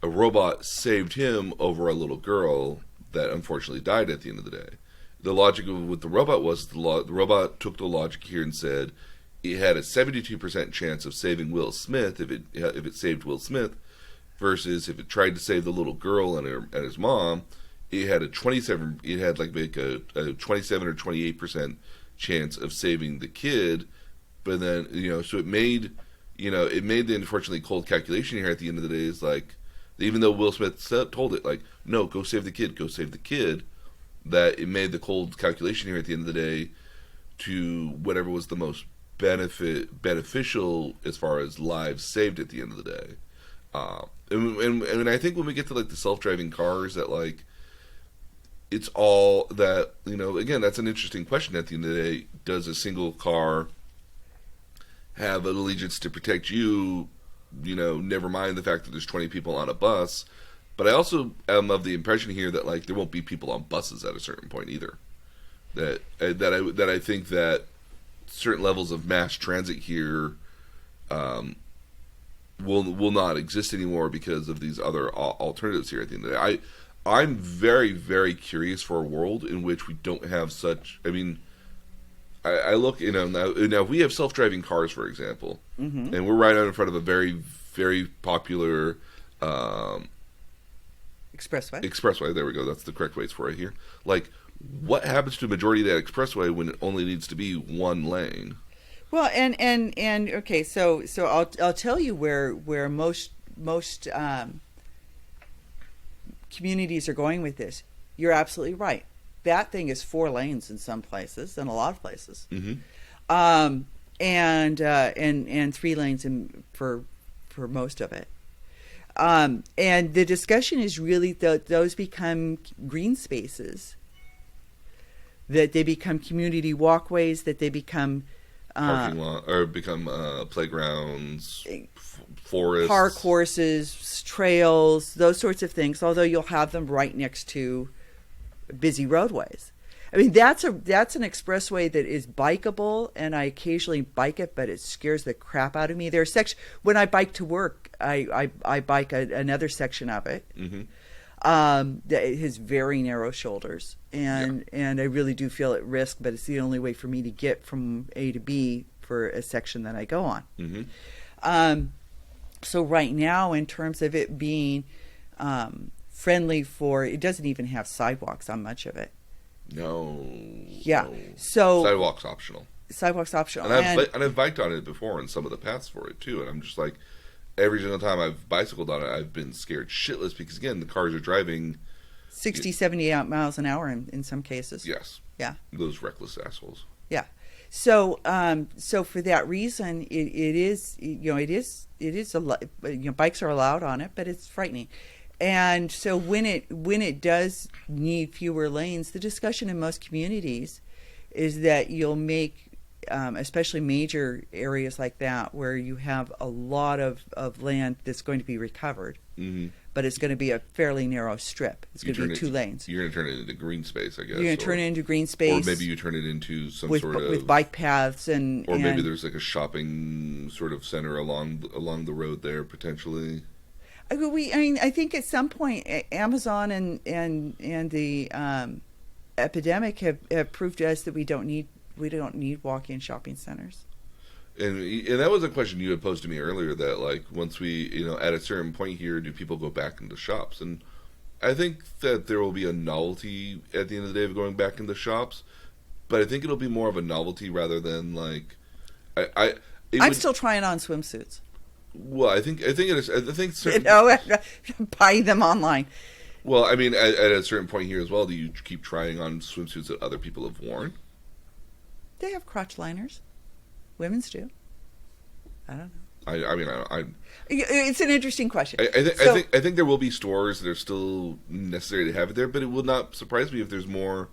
a robot saved him over a little girl that unfortunately died at the end of the day. The logic of what the robot was, the robot took the logic here and said it had a 72% chance of saving Will Smith if it saved Will Smith, versus if it tried to save the little girl and his mom, it had a 27 or 28% chance of saving the kid. But then, so it made the unfortunately cold calculation here at the end of the day is like, even though Will Smith told it, like, no, go save the kid, that it made the cold calculation here at the end of the day to whatever was the most beneficial as far as lives saved at the end of the day. And I think when we get to, like, the self-driving cars, that, like, it's all that, again, that's an interesting question at the end of the day. Does a single car have an allegiance to protect you? Never mind the fact that there's 20 people on a bus. But I also am of the impression here that, like, there won't be people on buses at a certain point either. That I think that certain levels of mass transit here will not exist anymore because of these other alternatives here at the end of the day. I'm very, very curious for a world in which we don't have such. I mean, I look, now if we have self-driving cars, for example, Mm-hmm. and we're right out in front of a very, very popular expressway. There we go. That's the correct way for it here. Like, what happens to the majority of that expressway when it only needs to be one lane? Well, and okay, so I'll tell you where most communities are going with this. You're absolutely right. That thing is 4 lanes in some places, in a lot of places, Mm-hmm. and 3 lanes for most of it. And the discussion is really those become green spaces, that they become community walkways, that they become Parking lot, or become playgrounds, forests, park courses, trails, those sorts of things. Although you'll have them right next to busy roadways. I mean, that's an expressway that is bikeable, and I occasionally bike it, but it scares the crap out of me. There are when I bike to work, I bike another section of it. Mm-hmm. That has very narrow shoulders, and I really do feel at risk, but it's the only way for me to get from A to B for a section that I go on. Mm-hmm. So right now, in terms of it being friendly it doesn't even have sidewalks on much of it. No. Yeah. No. So Sidewalks optional. And I've biked on it before in some of the paths for it too, and I'm just like, every single time I've bicycled on it, I've been scared shitless because, again, the cars are driving 60, 70 miles an hour in some cases. Yes. Yeah. Those reckless assholes. Yeah. So for that reason, it is bikes are allowed on it, but it's frightening. And so when it does need fewer lanes, the discussion in most communities is that you'll make, especially major areas like that, where you have a lot of land that's going to be recovered, Mm-hmm. but it's going to be a fairly narrow strip. It's going to be 2 lanes. You're going to turn it into green space, I guess. You're going to turn it into green space. Or maybe you turn it into some with, sort of... with bike paths and... Or maybe there's like a shopping sort of center along the road there, potentially. I think at some point Amazon and the epidemic have proved to us that we don't need walk-in shopping centers. And that was a question you had posed to me earlier, that, like, once we, at a certain point here, do people go back into shops? And I think that there will be a novelty at the end of the day of going back into shops, but I think it'll be more of a novelty rather than, like, I'm still trying on swimsuits. Well, I think it is. I think certain, buy them online. Well, I mean, at a certain point here as well, do you keep trying on swimsuits that other people have worn? They have crotch liners. Women's do. I don't know. It's an interesting question. I think there will be stores that are still necessary to have it there, but it will not surprise me if there's more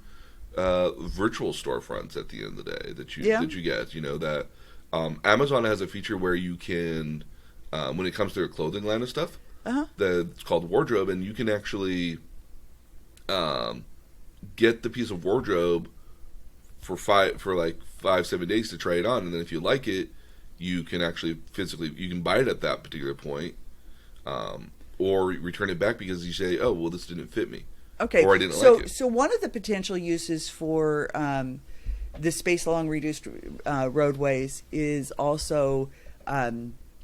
virtual storefronts at the end of the day that you get. You know that Amazon has a feature where you can, when it comes to their clothing line and stuff, it's called wardrobe, and you can actually get the piece of wardrobe for 5-7 days to try it on, and then if you like it, you can actually you can buy it at that particular point, or return it back because you say, oh, well, this didn't fit me. Okay, or I didn't like it. So one of the potential uses for the space along reduced roadways is also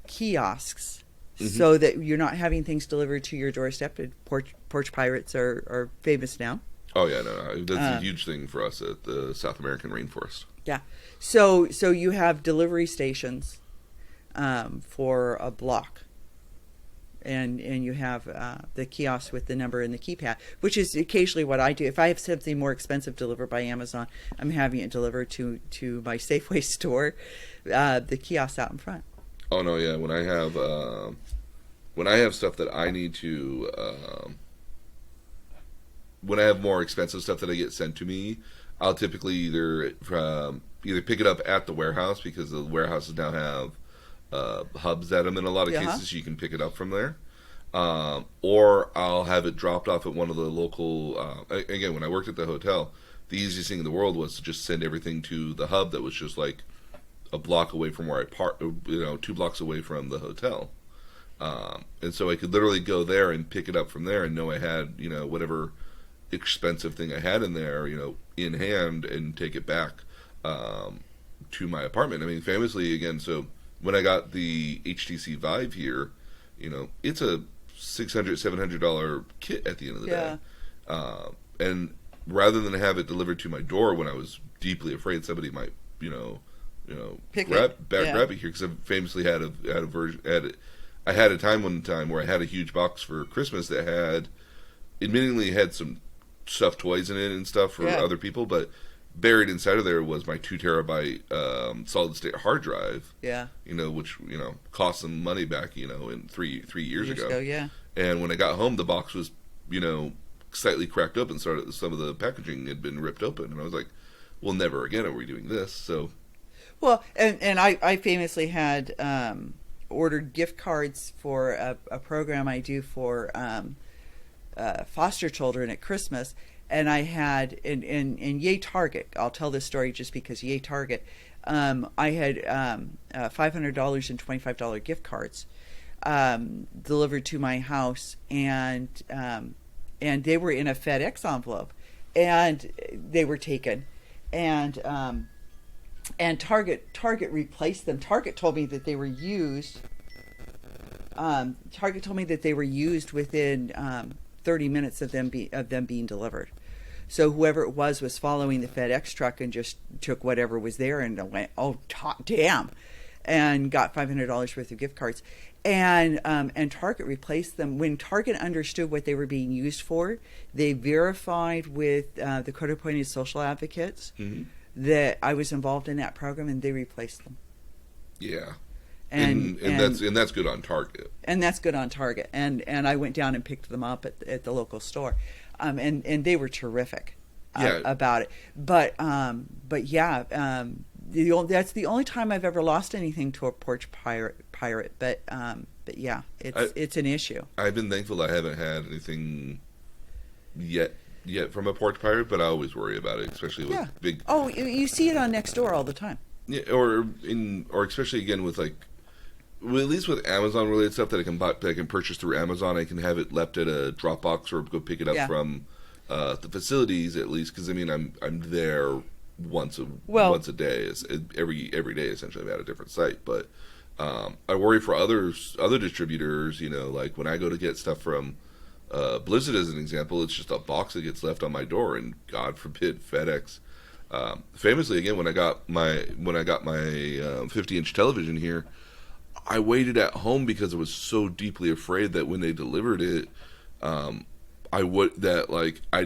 kiosks, so that you're not having things delivered to your doorstep. Porch pirates are famous now. Oh yeah, no, that's a huge thing for us at the South American rainforest. Yeah, so you have delivery stations for a block, and you have the kiosk with the number and the keypad, which is occasionally what I do. If I have something more expensive delivered by Amazon, I'm having it delivered to my Safeway store, the kiosk out in front. Oh no, yeah. When I have stuff that I need to, when I have more expensive stuff that I get sent to me, I'll typically either pick it up at the warehouse, because the warehouses now have hubs at them in a lot of cases. You can pick it up from there, or I'll have it dropped off at one of the local. Again, when I worked at the hotel, the easiest thing in the world was to just send everything to the hub that was just like a block away from where I park, 2 blocks away from the hotel. And so I could literally go there and pick it up from there and know I had, whatever expensive thing I had in there, in hand, and take it back to my apartment. I mean, famously, again, so when I got the HTC Vive here, it's a $600-$700 kit at the end of the day. And rather than have it delivered to my door when I was deeply afraid somebody might, grab it here, because I famously had a version. I had one time where I had a huge box for Christmas that admittedly had some stuffed toys in it and stuff for other people, but buried inside of there was my 2 terabyte solid state hard drive. Yeah. Which cost some money back. In 3 years ago. Yeah. And when I got home, the box was slightly cracked open. Some of the packaging had been ripped open, and I was like, "Well, never again are we doing this." So. Well, and I famously had ordered gift cards for a program I do for foster children at Christmas, and I had in yay Target. I'll tell this story just because yay Target. I had $500 and $25 gift cards delivered to my house, and they were in a FedEx envelope, and they were taken, and Target replaced them. Target told me that they were used. Target told me that they were used within 30 minutes of them being delivered. So whoever it was following the FedEx truck and just took whatever was there and went, oh, damn, and got $500 worth of gift cards. And Target replaced them. When Target understood what they were being used for, they verified with the court-appointed social advocates that I was involved in that program, and they replaced them. Yeah. And that's good on Target. And that's good on Target. And I went down and picked them up at the local store. And they were terrific about it. But yeah, that's the only time I've ever lost anything to a porch pirate. But yeah, it's an issue. I've been thankful that I haven't had anything yet from a porch pirate, but I always worry about it, especially with big. Oh, you see it on Nextdoor all the time. Yeah, or especially again with at least with Amazon related stuff that I can purchase through Amazon. I can have it left at a Dropbox or go pick it up from the facilities at least, because I mean I'm there once a day, every day essentially. I'm at a different site, but I worry for other distributors. Like when I go to get stuff from Blizzard as an example, it's just a box that gets left on my door, and God forbid FedEx. Famously, again, when I got my 50-inch television here, I waited at home because I was so deeply afraid that when they delivered it, I'd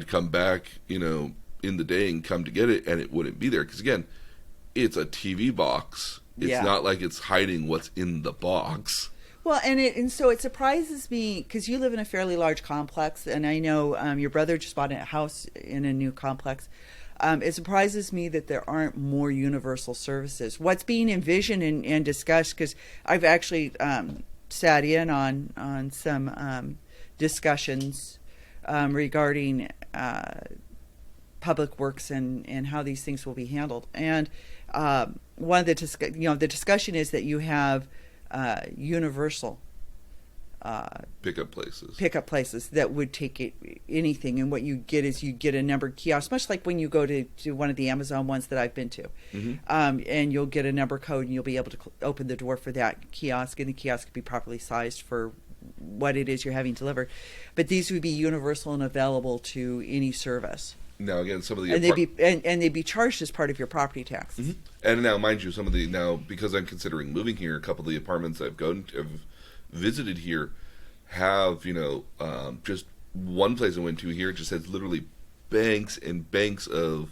come back, in the day and come to get it, and it wouldn't be there. Because again, it's a TV box. It's not like it's hiding what's in the box. Well, and so it surprises me because you live in a fairly large complex, and I know your brother just bought a house in a new complex. It surprises me that there aren't more universal services. What's being envisioned and discussed, because I've actually sat in on some discussions regarding public works and how these things will be handled. And one of the the discussion is that you have universal pickup places that would take anything, and what you get is you get a numbered kiosk, much like when you go to one of the Amazon ones that I've been to. And you'll get a number code and you'll be able to open the door for that kiosk, and the kiosk can be properly sized for what it is you're having delivered. But these would be universal and available to any service. Now again, some of the and they'd be charged as part of your property tax. And now, mind you, because I'm considering moving here, a couple of the apartments I've visited here have just one place I went to here just has literally banks and banks of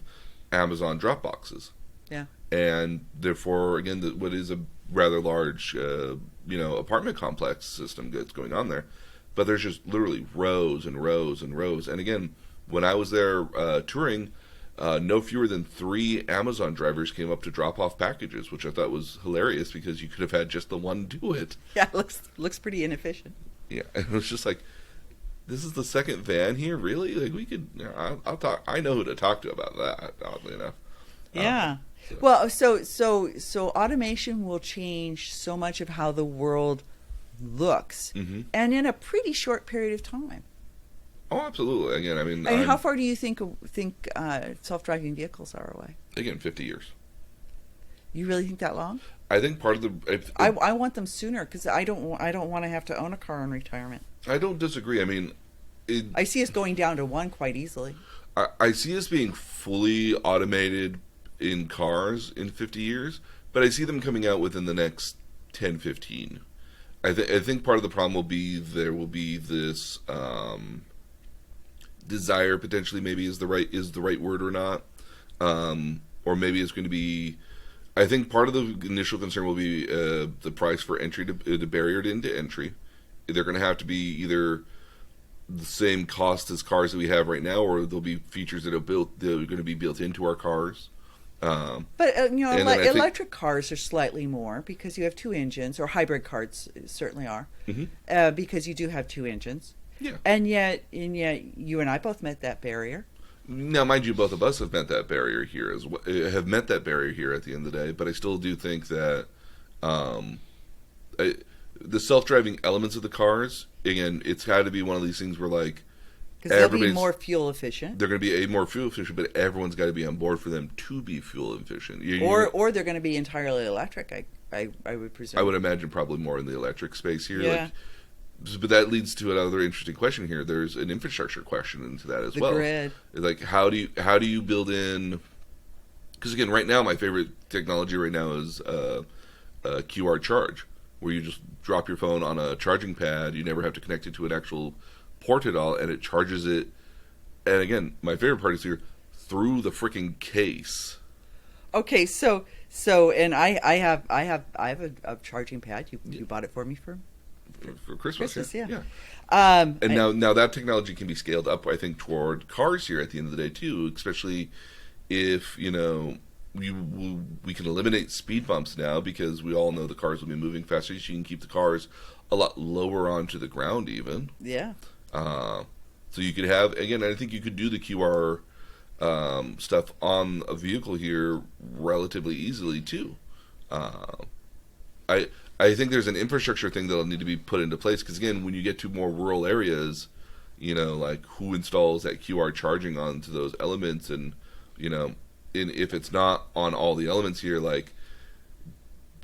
Amazon drop boxes. Yeah. And therefore, again, what is a rather large apartment complex system that's going on there, but there's just literally rows and rows and rows. And again, when I was there touring, no fewer than 3 Amazon drivers came up to drop off packages, which I thought was hilarious because you could have had just the one do it. Yeah, it looks pretty inefficient. Yeah, and it was just like, this is the second van here, really? Like, we could, I'll talk. I know who to talk to about that. Oddly enough. Yeah. Well, so automation will change so much of how the world looks, and in a pretty short period of time. Oh, absolutely. Again, I mean, how far do you think self-driving vehicles are away? Again, 50 years. You really think that long? I think part of the... I want them sooner because I don't want to have to own a car in retirement. I don't disagree. I mean... I see us going down to 1 quite easily. I see us being fully automated in cars in 50 years, but I see them coming out within the next 10, 15. I think part of the problem will be there will be this... desire potentially maybe is the right word or not, or maybe it's going to be. I think part of the initial concern will be the price for entry, the barrier into entry. They're going to have to be either the same cost as cars that we have right now, or there'll be features that are going to be built into our cars. But electric cars are slightly more because you have 2 engines, or hybrid cars certainly are, because you do have 2 engines. Yeah. And yet you and I both met that barrier. Now, mind you, both of us have met that barrier here at the end of the day, but I still do think that the self-driving elements of the cars, again, it's had to be one of these things where, like, because they'll be more fuel efficient. They're going to be more fuel efficient, but everyone's got to be on board for them to be fuel efficient. Or they're going to be entirely electric, I would presume. I would imagine probably more in the electric space here. Yeah. But that leads to another interesting question here. There's an infrastructure question into that as well. The grid. Like, how do you build in? Because again, right now, my favorite technology right now is a QR charge, where you just drop your phone on a charging pad. You never have to connect it to an actual port at all, and it charges it. And again, my favorite part is here through the freaking case. Okay, so and I have a charging pad. You bought it for me for Christmas, yeah. And now that technology can be scaled up, I think, toward cars here at the end of the day too, especially if we can eliminate speed bumps now, because we all know the cars will be moving faster, so you can keep the cars a lot lower onto the ground even. Yeah. So you could have, again, I think you could do the QR stuff on a vehicle here relatively easily too. I think there's an infrastructure thing that'll need to be put into place, because again, when you get to more rural areas, like, who installs that QR charging onto those elements, and if it's not on all the elements here, like,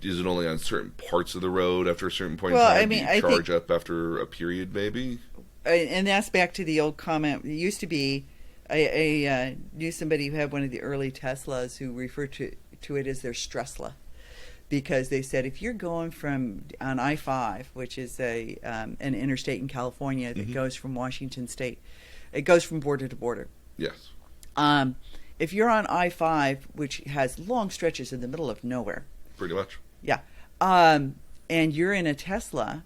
is it only on certain parts of the road after a certain point in time? Do you charge up after a period, maybe? And that's back to the old comment. It used to be, I knew somebody who had one of the early Teslas who referred to it as their Stressla. Because they said, if you're going on I-5, which is an interstate in California that goes from Washington State, it goes from border to border. Yes. if you're on I-5, which has long stretches in the middle of nowhere, Pretty much. yeah, and you're in a Tesla,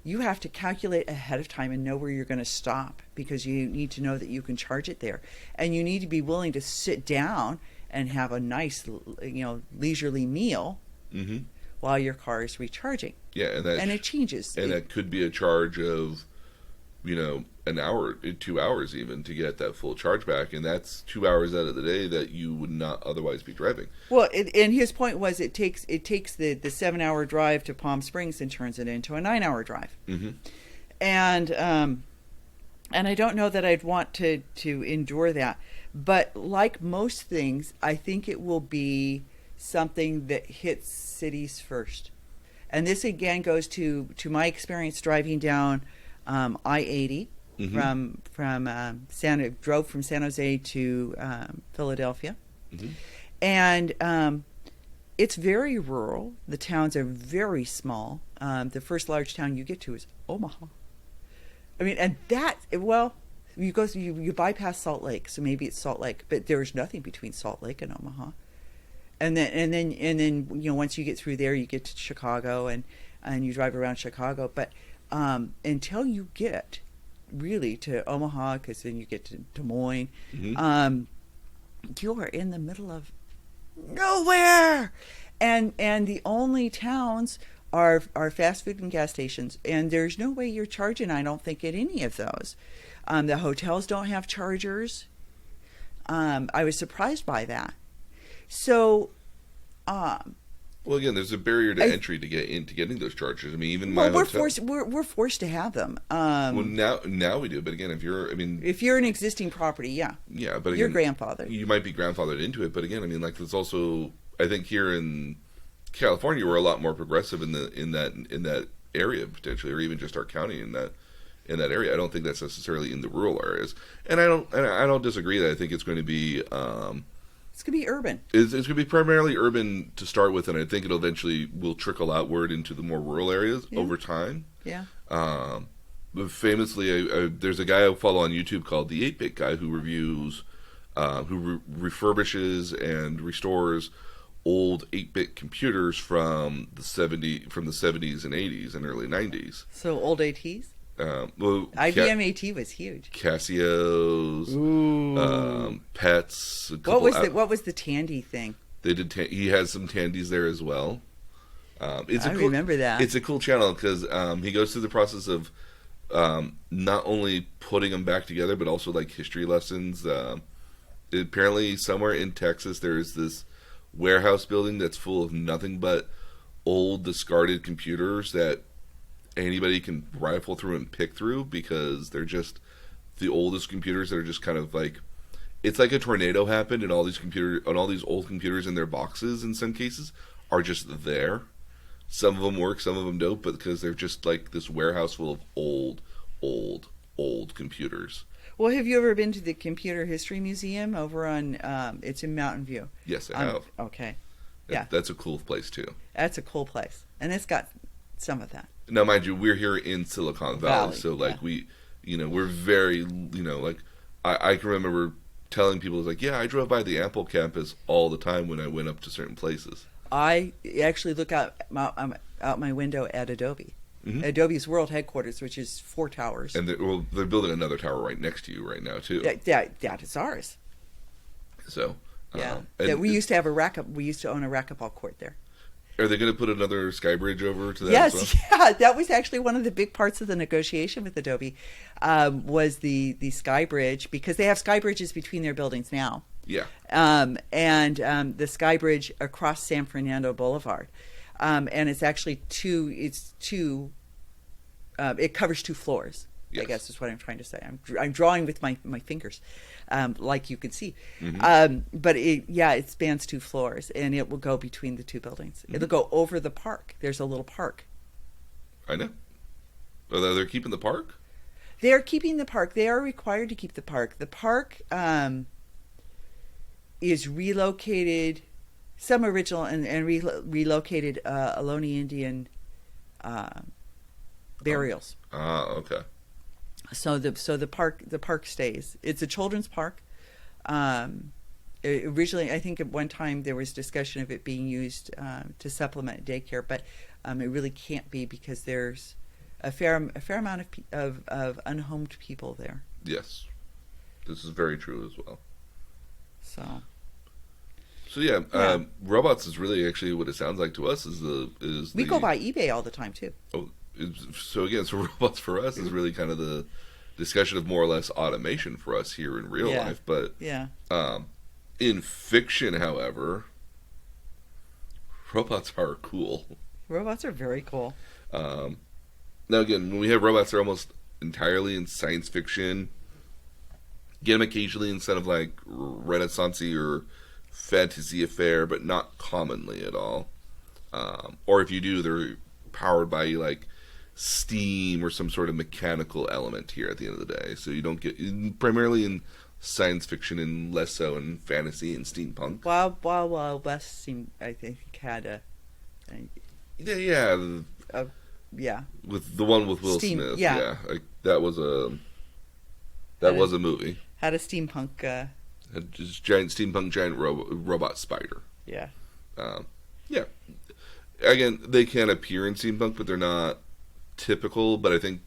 you have to calculate ahead of time and know where you're going to stop, because you need to know that you can charge it there, and you need to be willing to sit down and have a nice, leisurely meal while your car is recharging. Yeah, and it changes. And that could be a charge of, an hour, 2 hours even, to get that full charge back, and that's 2 hours out of the day that you would not otherwise be driving. Well, and his point was it takes the 7-hour drive to Palm Springs and turns it into a 9-hour drive. And I don't know that I'd want to endure that, but like most things, I think it will be something that hits cities first. And this again goes to my experience driving down I-80 drove from San Jose to Philadelphia, and it's very rural. The towns are very small. The first large town you get to is Omaha. I mean, and you bypass Salt Lake, so maybe it's Salt Lake, but there's nothing between Salt Lake and Omaha. And then once you get through there, you get to Chicago and you drive around Chicago. But until you get really to Omaha, because then you get to Des Moines, you are in the middle of nowhere, and the only towns are fast food and gas stations, and there's no way you're charging, I don't think, at any of those. The hotels don't have chargers. I was surprised by that. So well, again, there's a barrier to entry to get into getting those chargers. I mean, even my hotel, we're forced to have them. Well, now we do, but again, if you're an existing property, yeah, but again, you're grandfathered. You might be grandfathered into it, but again, I mean, like, there's also, I think here in California, we're a lot more progressive in that area potentially, or even just our county in that area. I don't think that's necessarily in the rural areas, and I don't disagree that I think it's going to be. It's going to be urban. It's going to be primarily urban to start with, and I think it'll eventually will trickle outward into the more rural areas over time. Yeah. But famously, there's a guy I follow on YouTube called the 8-Bit Guy who reviews, refurbishes and restores old 8-bit computers from the 70s and 80s and early 90s. So old ATs? Well, IBM AT was huge. Casios, Pets. What was the Tandy thing? They did. He has some Tandys there as well. Remember that. It's a cool channel because he goes through the process of not only putting them back together, but also like history lessons. Apparently, somewhere in Texas, there's this warehouse building that's full of nothing but old, discarded computers that anybody can rifle through and pick through, because they're just the oldest computers that are just kind of like, it's like a tornado happened and all these old computers in their boxes in some cases are just there. Some of them work, some of them don't, but because they're just like this warehouse full of old computers. Well, have you ever been to the Computer History Museum over on, it's in Mountain View? Yes, I have. Okay. Yeah. That's a cool place too. That's a cool place. And it's got some of that. Now, mind you, we're here in Silicon Valley, so like we're very, like I can remember telling people, like, yeah, I drove by the Apple campus all the time when I went up to certain places. I actually look out my window at Adobe. Adobe's world headquarters, which is 4 towers. And they're building another tower right next to you right now too. That is ours. So we used to have we used to own a racquetball court there. Are they going to put another sky bridge over to that? Yes, as well? Yeah, that was actually one of the big parts of the negotiation with Adobe, was the sky bridge, because they have sky bridges between their buildings now. Yeah. And the sky bridge across San Fernando Boulevard, and it's actually it covers 2 floors. Yes. I guess is what I'm trying to say. I'm drawing with my fingers, like you can see. But it spans 2 floors, and it will go between the 2 buildings. It'll go over the park. There's a little park. I know. Oh, they're keeping the park? They're keeping the park. They are required to keep the park. The park is relocated, some original and relocated Ohlone Indian burials. Okay. So the park stays. It's a children's park, and Originally, I think at one time there was discussion of it being used to supplement daycare, but it really can't be because there's a fair amount of unhomed people there. Yes, this is very true as well. So yeah, yeah. robots is really actually what it sounds like to us We go by eBay all the time too. Oh, so again, so robots for us is really kind of the discussion of more or less automation for us here in real life. But yeah, in fiction, however, robots are cool. robots are very cool. Now again, when we have robots, they're almost entirely in science fiction. Get them occasionally instead of like Renaissance-y or fantasy affair, but not commonly at all. Or if you do, they're powered by like steam or some sort of mechanical element here at the end of the day. So you don't get primarily in science fiction and less so in fantasy and steampunk. Wild West seemed, I think, had a yeah with the one with Will Smith. Yeah, like that was a movie. Had a steampunk. Had just giant steampunk giant robot spider. Yeah. Yeah. Again, they can appear in steampunk, but they're not typical. But I think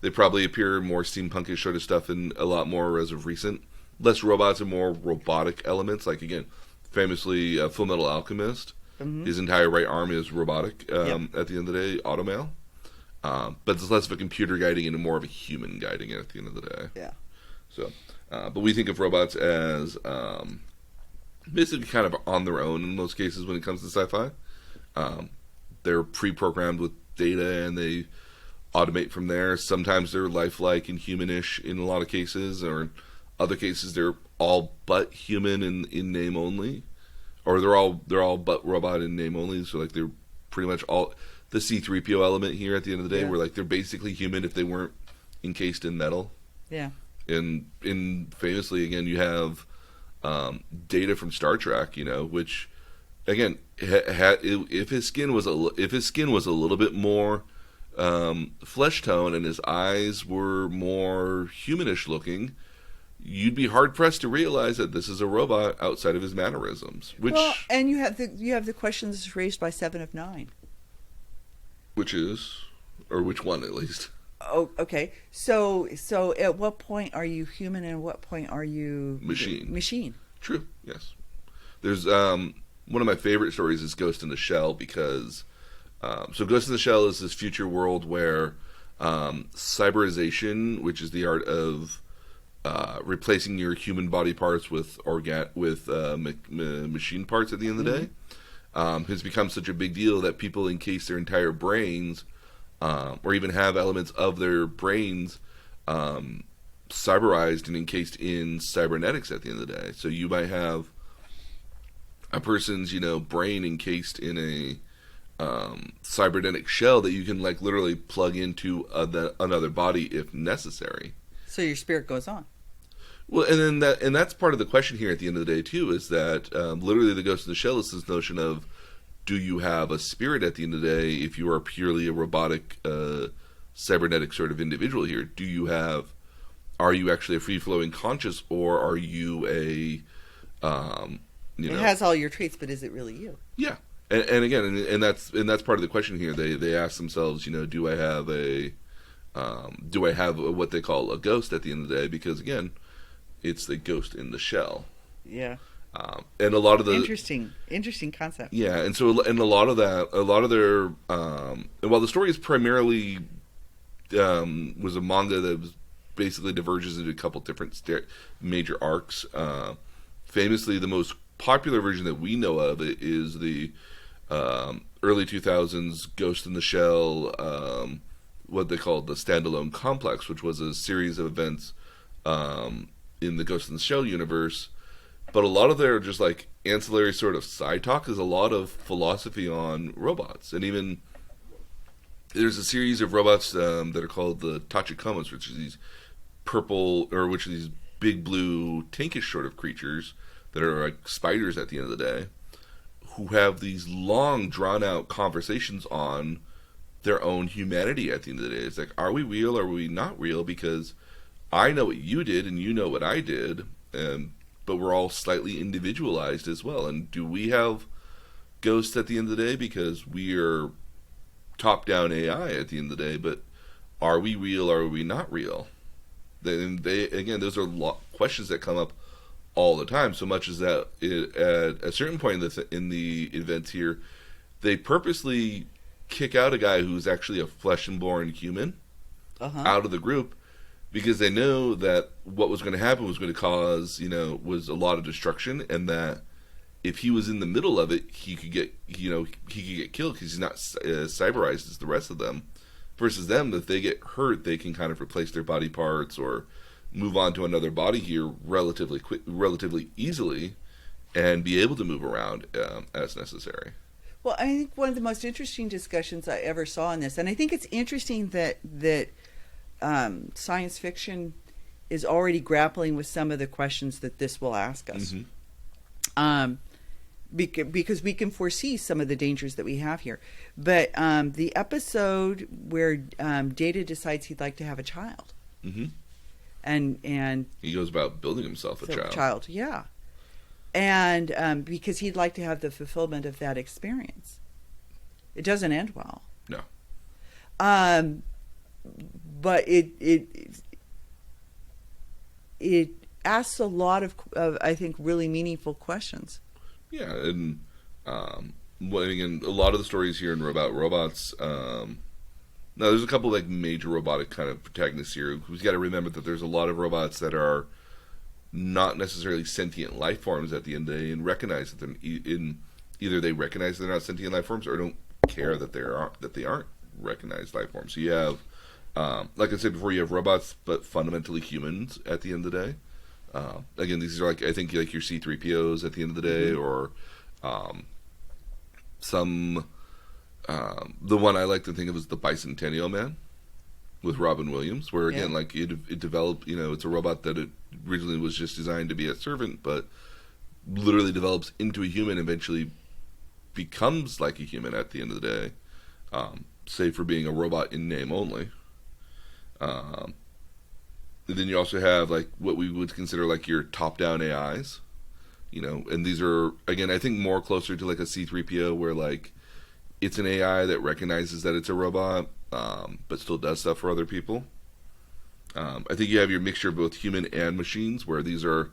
they probably appear more steampunkish sort of stuff in a lot more as of recent. Less robots and more robotic elements. Like again, famously, Full Metal Alchemist. Mm-hmm. His entire right arm is robotic. At the end of the day, automail. But it's less of a computer guiding and more of a human guiding it at the end of the day. Yeah. So, but we think of robots as basically kind of on their own in most cases when it comes to sci-fi. They're pre-programmed with data and they automate from there. Sometimes they're lifelike and humanish in a lot of cases, or in other cases they're all but human in name only, or they're all but robot in name only. So like they're pretty much all the C-3PO element here at the end of the day, where like they're basically human if they weren't encased in metal. Yeah. And famously again, you have Data from Star Trek, which again, if his skin was a little bit more flesh tone and his eyes were more humanish looking, you'd be hard pressed to realize that this is a robot outside of his mannerisms. And you have the questions raised by 7 of 9. Which one at least? Oh, okay. So at what point are you human and at what point are you machine? True. Yes. There's one of my favorite stories is Ghost in the Shell because Ghost in the Shell is this future world where cyberization, which is the art of replacing your human body parts with machine parts at the end of the day, has become such a big deal that people encase their entire brains, or even have elements of their brains cyberized and encased in cybernetics at the end of the day. So you might have a person's brain encased in a cybernetic shell that you can like literally plug into another body if necessary. So your spirit goes on. Well, and that's part of the question here at the end of the day too, is that literally the Ghost in the Shell is this notion of, do you have a spirit at the end of the day if you are purely a robotic cybernetic sort of individual here? Are you actually a free flowing conscious, or are you a it has all your traits, but is it really you? Yeah. And again, and that's part of the question here. They ask themselves, do I have what they call a ghost at the end of the day? Because again, it's the ghost in the shell. Yeah. And a lot of the interesting concept. Yeah, and so a lot of their and while the story is primarily was a manga that was basically diverges into a couple different major arcs. Famously, the most popular version that we know of it is the early 2000s Ghost in the Shell, what they called the Standalone Complex, which was a series of events in the Ghost in the Shell universe. But a lot of their just like ancillary sort of side talk is a lot of philosophy on robots. And even there's a series of robots that are called the Tachikomas, which is these which are these big blue tankish sort of creatures that are like spiders at the end of the day, who have these long drawn out conversations on their own humanity at the end of the day. It's like, are we real or are we not real? Because I know what you did and you know what I did, and but we're all slightly individualized as well. And do we have ghosts at the end of the day because we are top-down AI at the end of the day? But are we real? Or are we not real? Then again, those are questions that come up all the time. So much as that at a certain point in the events here, they purposely kick out a guy who's actually a flesh and born human out of the group, because they know that what was going to happen was going to cause, was a lot of destruction, and that if he was in the middle of it, he could get killed because he's not cyberized as the rest of them. Versus them, if they get hurt, they can kind of replace their body parts or move on to another body here relatively easily, and be able to move around as necessary. Well, I think one of the most interesting discussions I ever saw on this, and I think it's interesting that science fiction is already grappling with some of the questions that this will ask us. Because we can foresee some of the dangers that we have here. But the episode where Data decides he'd like to have a child. And he goes about building himself a child. Yeah. And because he'd like to have the fulfillment of that experience. It doesn't end well. No. But it asks a lot of I think, really meaningful questions. Yeah, and again, a lot of the stories here in robots. Now, there's a couple like major robotic kind of protagonists here. We've got to remember that there's a lot of robots that are not necessarily sentient life forms at the end of the day, and recognize that either they recognize they're not sentient life forms, or don't care that they aren't recognized life forms. So you have, like I said before, you have robots but fundamentally humans at the end of the day. Again, these are I think your C-3POs at the end of the day, or the one I like to think of as the Bicentennial Man with Robin Williams, where again, it developed, it's a robot that it originally was just designed to be a servant, but literally develops into a human, eventually becomes like a human at the end of the day, save for being a robot in name only. And then you also have what we would consider your top-down AIs, and these are, again, I think more closer to a C-3PO, where it's an AI that recognizes that it's a robot, but still does stuff for other people. I think you have your mixture of both human and machines, where these are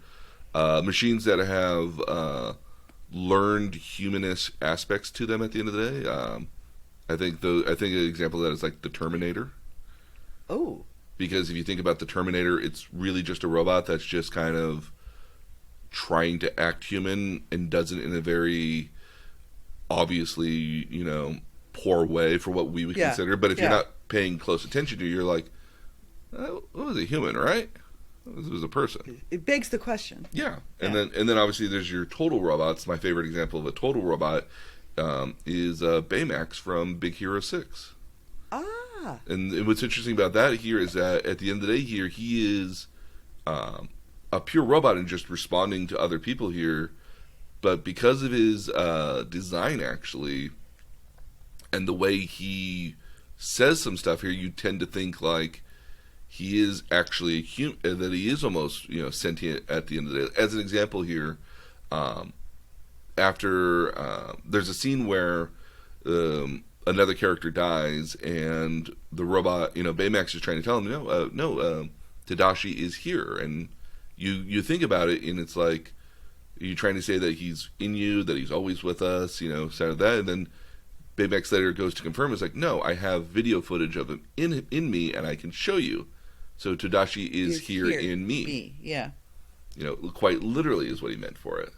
machines that have learned humanist aspects to them at the end of the day. I think an example of that is the Terminator. Oh. Because if you think about the Terminator, it's really just a robot that's just kind of trying to act human, and does it in a very obviously, poor way for what we would consider. But if you're not paying close attention to it, you're like, oh, it was a human, right? This was a person. It begs the question. Yeah. And then obviously there's your total robots. My favorite example of a total robot is Baymax from Big Hero 6. And what's interesting about that here is that at the end of the day here, he is a pure robot and just responding to other people here. But because of his design, actually, and the way he says some stuff here, you tend to think he is actually that he is almost sentient at the end of the day. As an example here, after there's a scene where another character dies, and the robot, Baymax is trying to tell him, no, Tadashi is here, and you think about it, and it's you're trying to say that he's in you, that he's always with us, sort of that, and then Baymax later goes to confirm, it's no, I have video footage of him in me, and I can show you. So Tadashi is here in me. Yeah. Quite literally is what he meant for it.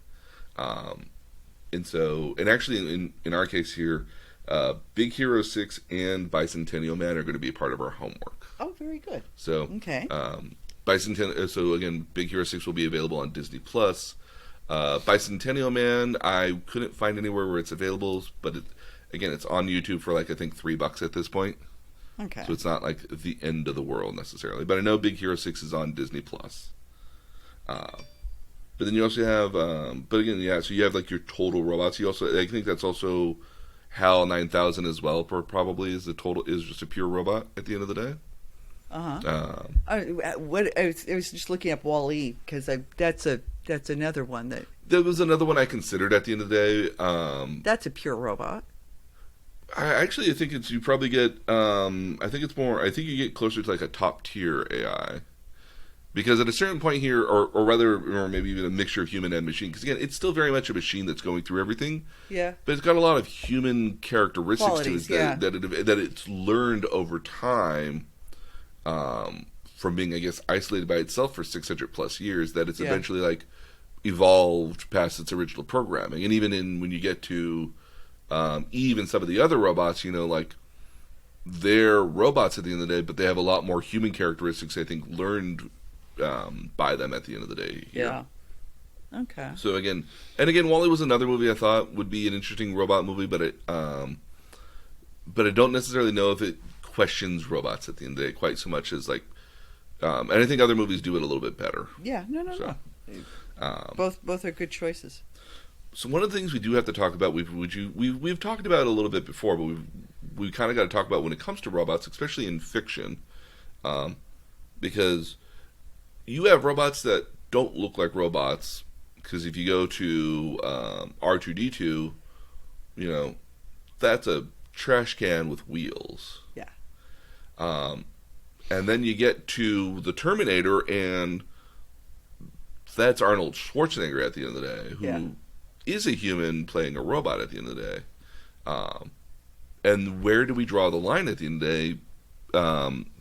And actually in our case here, Big Hero 6 and Bicentennial Man are going to be a part of our homework. Oh, very good. So, okay. So again, Big Hero 6 will be available on Disney Plus. Bicentennial Man, I couldn't find anywhere where it's available, but it's on YouTube for I think $3 at this point. Okay. So it's not the end of the world necessarily, but I know Big Hero 6 is on Disney Plus. But then you also have, so you have your total robots. You also, I think that's also HAL 9000 as well. Probably is just a pure robot at the end of the day. I was just looking up Wall-E because that's another one There was another one I considered at the end of the day. That's a pure robot. I think you probably get. I think it's more. I think you get closer to like a top tier AI. Because at a certain point here, or maybe even a mixture of human and machine, because again, it's still very much a machine that's going through everything. Yeah. But it's got a lot of human characteristics Qualities, to it that it's learned over time, from being, I guess, isolated by itself for 600 plus years, that it's eventually like evolved past its original programming. And even when you get to Eve and some of the other robots, like they're robots at the end of the day, but they have a lot more human characteristics, I think, learned by them at the end of the day. Yeah. Okay. So again, Wall-E was another movie I thought would be an interesting robot movie, but I don't necessarily know if it questions robots at the end of the day quite so much as like, and I think other movies do it a little bit better. Yeah. No. Both are good choices. So one of the things we do have to talk about, we've talked about it a little bit before, but we kind of got to talk about when it comes to robots, especially in fiction, because you have robots that don't look like robots. Because if you go to R2-D2, that's a trash can with wheels. Yeah. And then you get to the Terminator, and that's Arnold Schwarzenegger at the end of the day, who is a human playing a robot at the end of the day. And where do we draw the line at the end of the day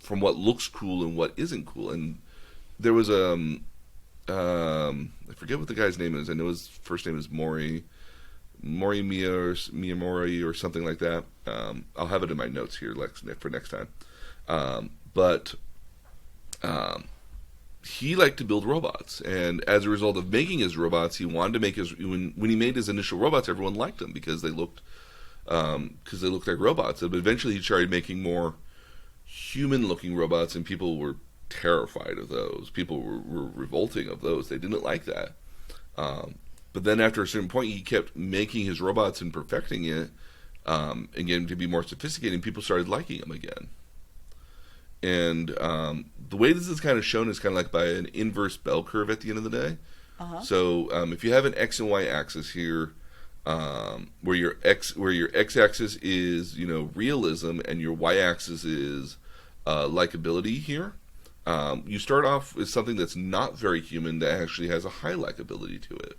from what looks cool and what isn't cool? And there was I forget what the guy's name is. I know his first name is Mori Miyamori or something like that. I'll have it in my notes here for next time. But he liked to build robots, and as a result of making his robots, he wanted to make when he made his initial robots, everyone liked them because they looked like robots. But eventually, he started making more human-looking robots, and people were terrified of those. People were revolting of those. They didn't like that. But then after a certain point, he kept making his robots and perfecting it, and getting to be more sophisticated, and people started liking him again. And the way this is kind of shown is kind of like by an inverse bell curve at the end of the day. So if you have an X and Y axis here, where your X axis is realism and your Y axis is likability here, you start off with something that's not very human that actually has a high likability to it,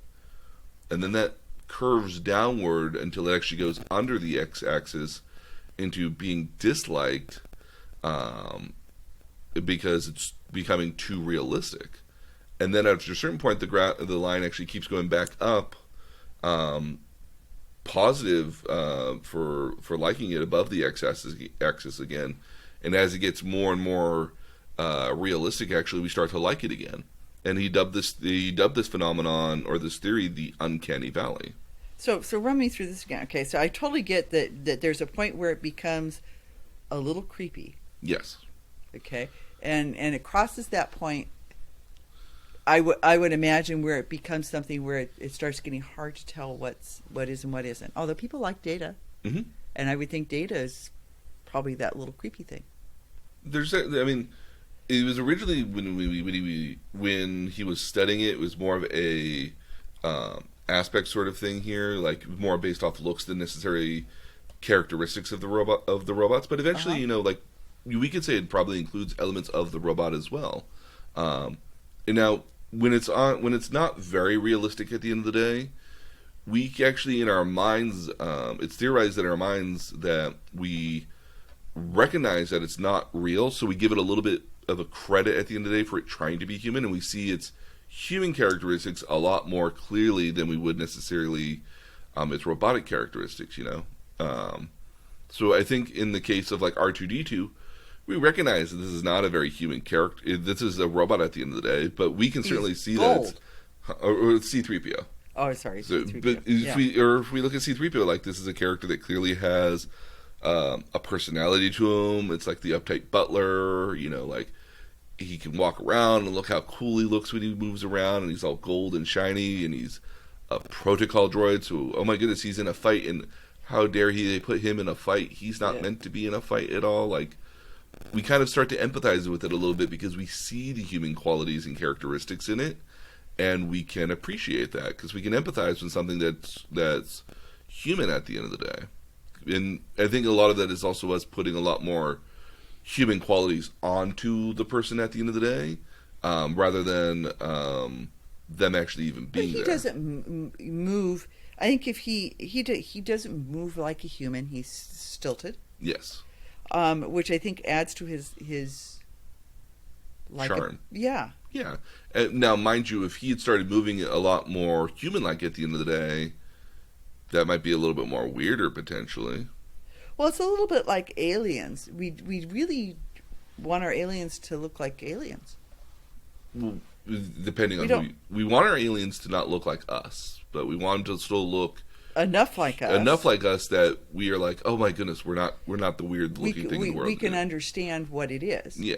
and then that curves downward until it actually goes under the X axis into being disliked, because it's becoming too realistic. And then after a certain point, the line actually keeps going back up, positive for liking it above the X axis again. And as it gets more and more realistic, actually, we start to like it again. And he dubbed this phenomenon, or this theory, the Uncanny Valley. So run me through this again. Okay, so I totally get that there's a point where it becomes a little creepy. Yes. Okay, and it crosses that point. I would imagine where it becomes something where it starts getting hard to tell what is and what isn't. Although people like Data, and I would think Data is probably that little creepy thing. It was originally when he was studying it was more of a aspect sort of thing here, like more based off looks than necessary characteristics of the robots. But eventually, we could say it probably includes elements of the robot as well. And now, when it's not very realistic at the end of the day, we actually in our minds, it's theorized in our minds that we recognize that it's not real, so we give it a little bit of a credit at the end of the day for it trying to be human, and we see its human characteristics a lot more clearly than we would necessarily its robotic characteristics. So I think in the case of like R2-D2, we recognize that this is not a very human character. This is a robot at the end of the day, but we can certainly see that it's or C-3PO. Oh, sorry. So, but if we look at C-3PO, like this is a character that clearly has a personality to him. It's like the uptight butler, like he can walk around and look how cool he looks when he moves around, and he's all gold and shiny, and he's a protocol droid. So, oh my goodness, he's in a fight, and how dare they put him in a fight? He's not meant to be in a fight at all. Like, we kind of start to empathize with it a little bit because we see the human qualities and characteristics in it, and we can appreciate that because we can empathize with something that's human at the end of the day. And I think a lot of that is also us putting a lot more human qualities onto the person at the end of the day, rather than them actually even being there. But he doesn't move. I think if he doesn't move like a human, he's stilted. Yes. Which I think adds to his charm. Yeah. Yeah. Now, mind you, if he had started moving a lot more human-like at the end of the day, that might be a little bit more weirder potentially. Well, it's a little bit like aliens. We really want our aliens to look like aliens. Well, depending on we want our aliens to not look like us, but we want them to still look enough like us that we are like, oh my goodness, we're not the weird looking thing in the world. We can understand what it is. Yeah.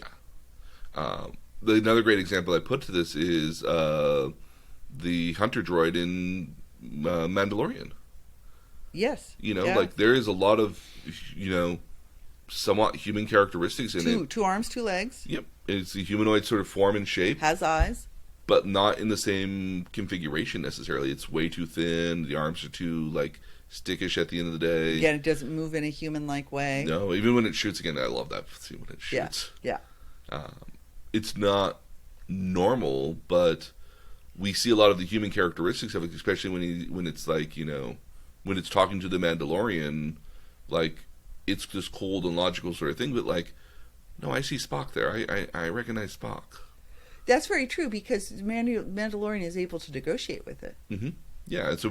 Another great example I put to this is the hunter droid in Mandalorian. Yes. Like there is a lot of somewhat human characteristics in it. 2 arms, 2 legs. Yep. It's a humanoid sort of form and shape. Has eyes. But not in the same configuration necessarily. It's way too thin. The arms are too, stickish at the end of the day. Yeah, it doesn't move in a human-like way. No, even when it shoots, again, I love that scene when it shoots. Yeah. It's not normal, but we see a lot of the human characteristics of it, especially when it's when it's talking to the Mandalorian, it's this cold and logical sort of thing, but no, I see Spock there. I recognize Spock. That's very true because Mandalorian is able to negotiate with it. Mm-hmm. Yeah, and so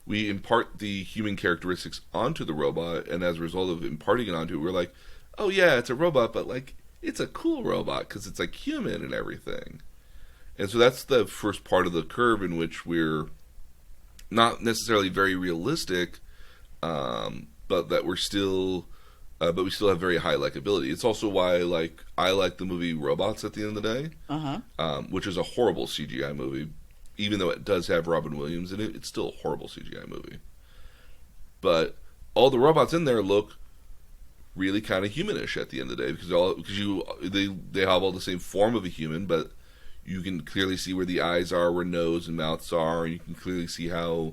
we impart the human characteristics onto the robot, and as a result of imparting it onto it, we're like, oh yeah, it's a robot, but it's a cool robot because it's human and everything. And so that's the first part of the curve in which we're not necessarily very realistic, but that we're still, but we still have very high likability. It's also why I like the movie Robots at the end of the day, which is a horrible CGI movie. Even though it does have Robin Williams in it, it's still a horrible CGI movie. But all the robots in there look really kind of humanish at the end of the day because they have all the same form of a human, but you can clearly see where the eyes are, where nose and mouths are, and you can clearly see how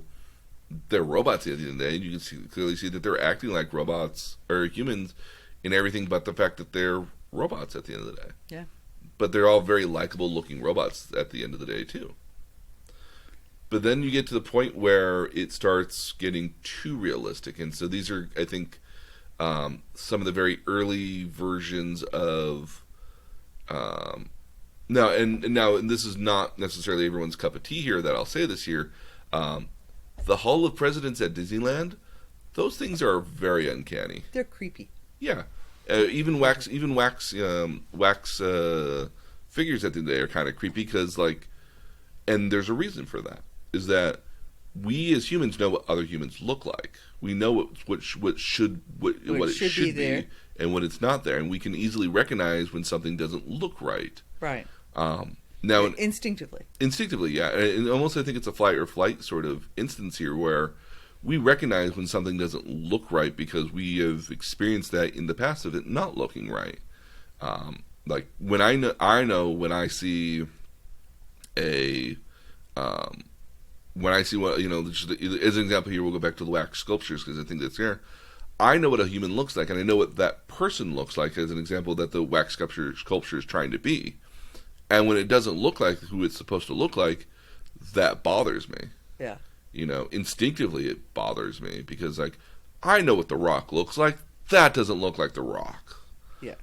they're robots at the end of the day. And you can clearly see that they're acting like robots or humans in everything but the fact that they're robots at the end of the day. Yeah. But they're all very likable looking robots at the end of the day too. But then you get to the point where it starts getting too realistic. And so these are, I think, some of the very early versions of now this is not necessarily everyone's cup of tea here that I'll say this here. The Hall of Presidents at Disneyland, those things are very uncanny. They're creepy. Yeah. Even wax figures at the end of the day are kind of creepy because and there's a reason for that. Is that we as humans know what other humans look like. We know what should be and when it's not there, and we can easily recognize when something doesn't look right. Right. Now instinctively, yeah, and almost I think it's a fight or flight sort of instance here where we recognize when something doesn't look right because we have experienced that in the past of it not looking right. When I know when I see when I see what, as an example here, we'll go back to the wax sculptures because I think that's there. I know what a human looks like, and I know what that person looks like as an example that the wax sculpture is trying to be. And when it doesn't look like who it's supposed to look like, that bothers me. Yeah. Instinctively it bothers me because, I know what The Rock looks like. That doesn't look like The Rock. Yeah.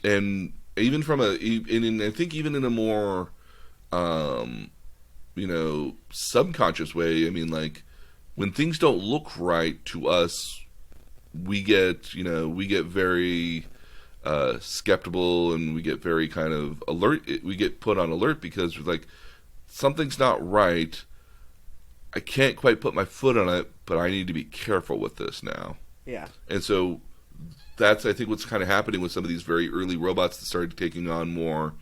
And even I think even in a more, subconscious way, I mean, when things don't look right to us, we get very skeptical and we get very kind of alert. We get put on alert because something's not right. I can't quite put my foot on it, but I need to be careful with this now. Yeah. And so that's, I think, what's kind of happening with some of these very early robots that started taking on more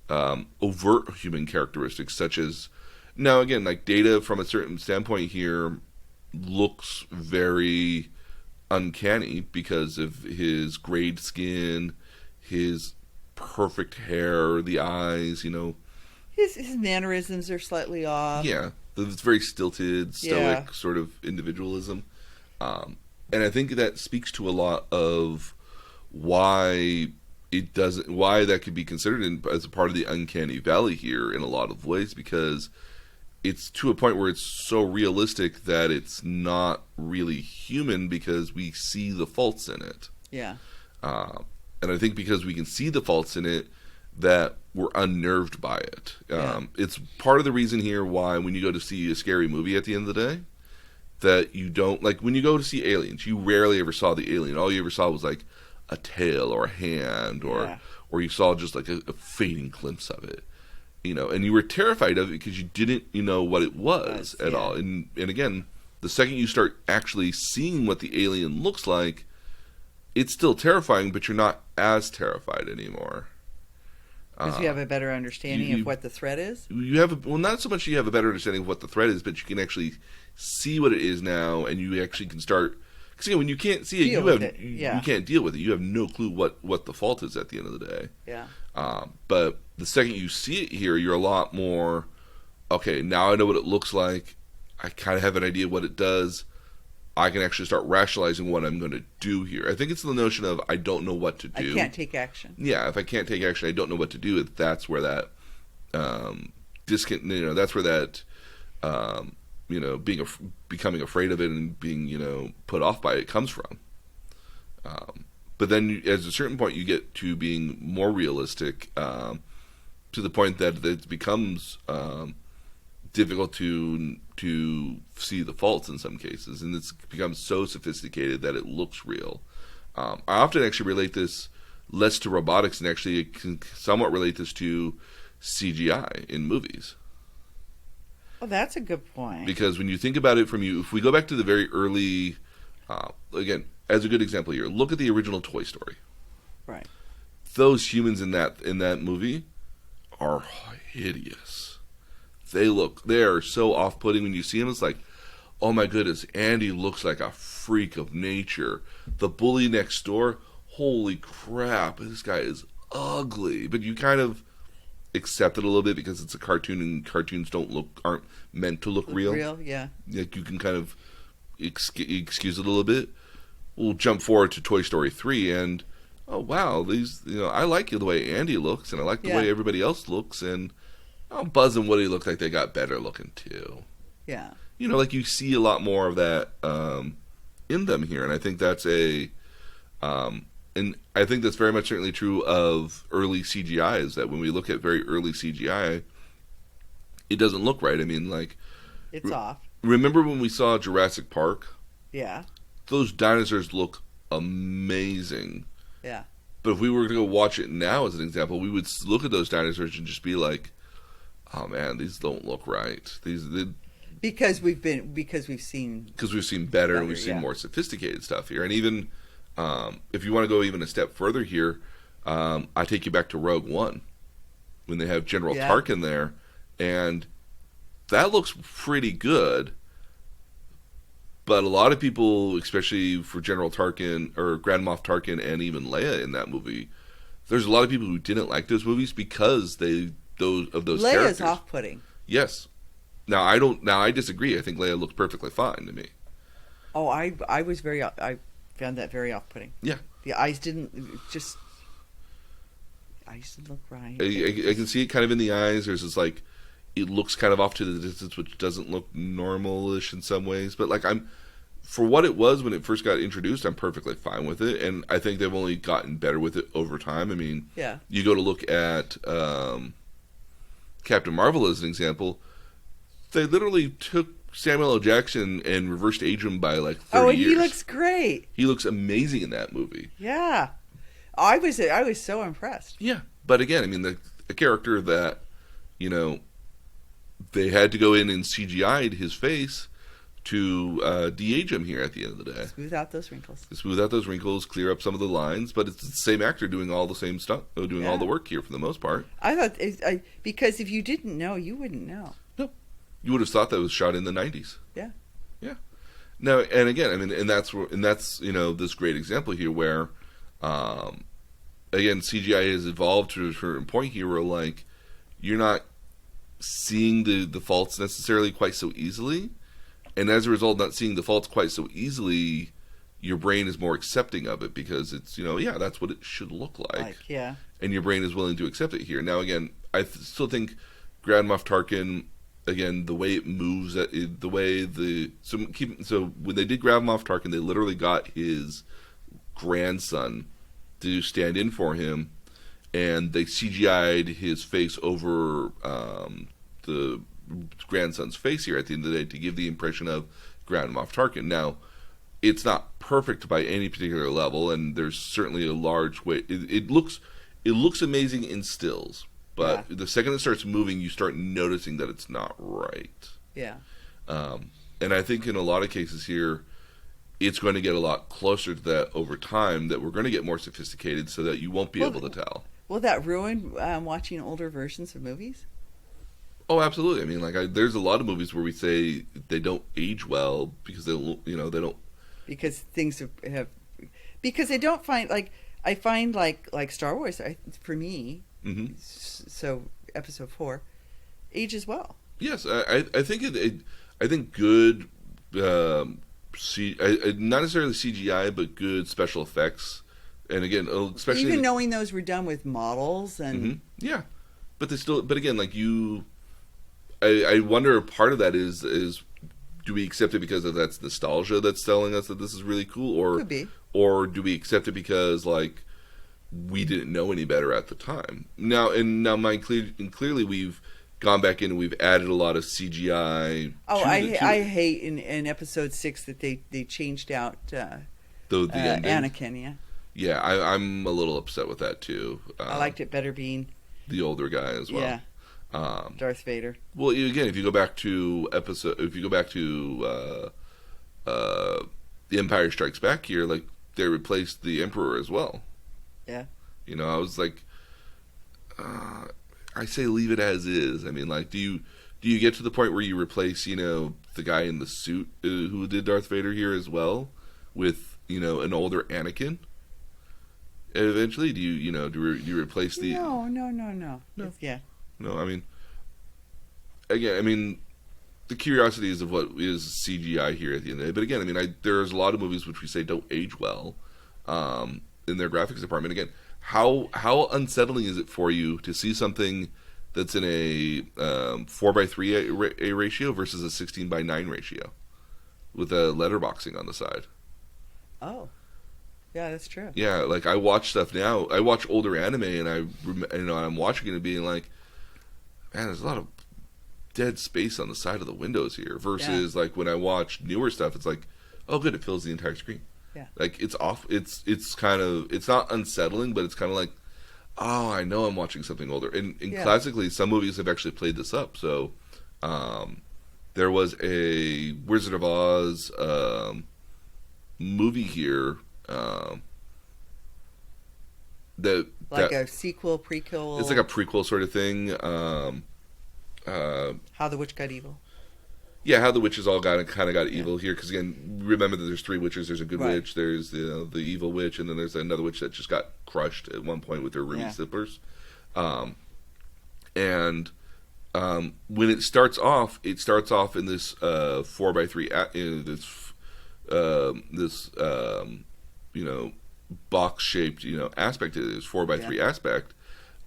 overt human characteristics, such as, now again, Data from a certain standpoint here looks very uncanny because of his grayed skin, his perfect hair, the eyes, His mannerisms are slightly off. Yeah, it's very stilted, stoic sort of individualism. And I think that speaks to a lot of why why that could be considered as a part of the Uncanny Valley here in a lot of ways, because it's to a point where it's so realistic that it's not really human because we see the faults in it. Yeah. And I think because we can see the faults in it, that we're unnerved by it. It's part of the reason here why when you go to see a scary movie at the end of the day, that you don't, like when you go to see Aliens, you rarely ever saw the alien. All you ever saw was like a tail or a hand or you saw just like a fading glimpse of it. And you were terrified of it because you didn't know what it was at all. And again, the second you start actually seeing what the alien looks like, it's still terrifying, but you're not as terrified anymore. Because you have a better understanding of what the threat is? You have not so much you have a better understanding of what the threat is, but you can actually see what it is now, and you actually can start. Because when you can't see it, you can't deal with it. You have no clue what the fault is at the end of the day. Yeah. But the second you see it here, you're a lot more, okay, now I know what it looks like. I kind of have an idea what it does. I can actually start rationalizing what I'm going to do here. I think it's the notion of I don't know what to do. I can't take action. Yeah, if I can't take action, I don't know what to do. That's where that that's where that becoming afraid of it and being put off by it comes from. But then at a certain point, you get to being more realistic to the point that it becomes difficult to see the faults in some cases, and it's become so sophisticated that it looks real. I often actually relate this less to robotics and actually can somewhat relate this to CGI in movies. Oh, that's a good point. Because when you think about it if we go back to the very early, again, as a good example here, look at the original Toy Story. Right. Those humans in that movie are hideous. They are so off-putting when you see them. It's like, oh my goodness, Andy looks like a freak of nature. The bully next door, holy crap, this guy is ugly. But you kind of accept it a little bit because it's a cartoon and cartoons aren't meant to look real. Real, yeah. Like you can kind of excuse it a little bit. We'll jump forward to Toy Story 3 and, oh wow, these, I like the way Andy looks and I like the way everybody else looks, and Buzz and Woody look like they got better looking too. Yeah. Like you see a lot more of that in them here, and I think that's and I think that's very much certainly true of early CGI, is that when we look at very early CGI, it doesn't look right. I mean, like... It's off. Remember when we saw Jurassic Park? Yeah. Those dinosaurs look amazing. Yeah. But if we were to go watch it now, as an example, we would look at those dinosaurs and just be like, oh man, these don't look right. Because we've seen better and we've seen more sophisticated stuff here. And even if you want to go even a step further here, I take you back to Rogue One when they have General Tarkin there, and that looks pretty good. But a lot of people, especially for General Tarkin or Grand Moff Tarkin and even Leia in that movie, there's a lot of people who didn't like those movies because those characters. Leia's off-putting. Yes. Now I disagree. I think Leia looks perfectly fine to me. Oh, I found that very off-putting. Yeah. The eyes didn't look right. I can see it kind of in the eyes. There's this like, it looks kind of off to the distance, which doesn't look normal-ish in some ways. But like for what it was when it first got introduced, I'm perfectly fine with it. And I think they've only gotten better with it over time. I mean, you go to look at Captain Marvel as an example. They literally took Samuel L. Jackson and reversed age him by like 30 years. He looks great. He looks amazing in that movie. Yeah. I was so impressed. Yeah. But again, I mean, a character that, they had to go in and CGI'd his face to de-age him here at the end of the day. Smooth out those wrinkles. Clear up some of the lines, but it's the same actor doing all the same stuff, doing all the work here for the most part. I thought, because if you didn't know, you wouldn't know. No. You would have thought that was shot in the 90s. Yeah. Yeah. No, and again, I mean, and that's this great example here where, again, CGI has evolved to a certain point here where like you're not seeing the faults necessarily quite so easily, and as a result, not seeing the faults quite so easily, your brain is more accepting of it because it's yeah, that's what it should look like, yeah, and your brain is willing to accept it here. Now, again, I still think Grand Moff Tarkin. Again, the way it moves, the way so when they did Grand Moff Tarkin, they literally got his grandson to stand in for him, and they CGI'd his face over the grandson's face here at the end of the day to give the impression of Grand Moff Tarkin. Now, it's not perfect by any particular level, and there's certainly a large way. It looks amazing in stills. But the second it starts moving, you start noticing that it's not right. Yeah. And I think in a lot of cases here, it's going to get a lot closer to that over time, that we're going to get more sophisticated so that you won't be able to tell. Will that ruin watching older versions of movies? Oh, absolutely. I mean, like, there's a lot of movies where we say they don't age well because they don't... Because things have... Because I don't find, like... I find, like Star Wars, for me... Mm-hmm. So episode 4 ages well. Yes, I think I think good not necessarily CGI, but good special effects, and again, especially even knowing those were done with models and yeah, but again, like I wonder if part of that is do we accept it because that's nostalgia that's telling us that this is really cool, or could be, or do we accept it because like we didn't know any better at the time. Now, clearly we've gone back in and we've added a lot of CGI. Oh, I hate in episode 6 that they changed out the Anakin. Yeah, I'm a little upset with that too. I liked it better being the older guy as well. Yeah, Darth Vader. Well, again, if you go back to The Empire Strikes Back here, like they replaced the Emperor as well. Yeah. I was like, I say leave it as is. I mean, like, do you get to the point where you replace, the guy in the suit who did Darth Vader here as well with, an older Anakin? Eventually, do you replace the... No. Yeah. No, I mean, again, the curiosity is of what is CGI here at the end of the day. But again, there's a lot of movies which we say don't age well. In their graphics department. Again, how unsettling is it for you to see something that's in a 4:3 a ratio versus a 16:9 ratio with a letterboxing on the side? Oh, yeah, that's true. Yeah, like I watch stuff now. I watch older anime, and I'm watching it and being like, man, there's a lot of dead space on the side of the windows here. Versus like when I watch newer stuff, it's like, oh, good, it fills the entire screen. Yeah. Like it's off. It's kind of, it's not unsettling, but it's kind of like, oh, I know I'm watching something older. And classically, some movies have actually played this up. So, there was a Wizard of Oz movie here that a sequel, prequel. It's like a prequel sort of thing. How the Witch Got Evil. Yeah, how the witches all kind of got evil here. Because again, remember that there's 3 witches. There's a good witch. There's the evil witch, and then there's another witch that just got crushed at one point with her ruby slippers. And when it starts off in this 4:3 this box shaped aspect. It is 4:3 aspect.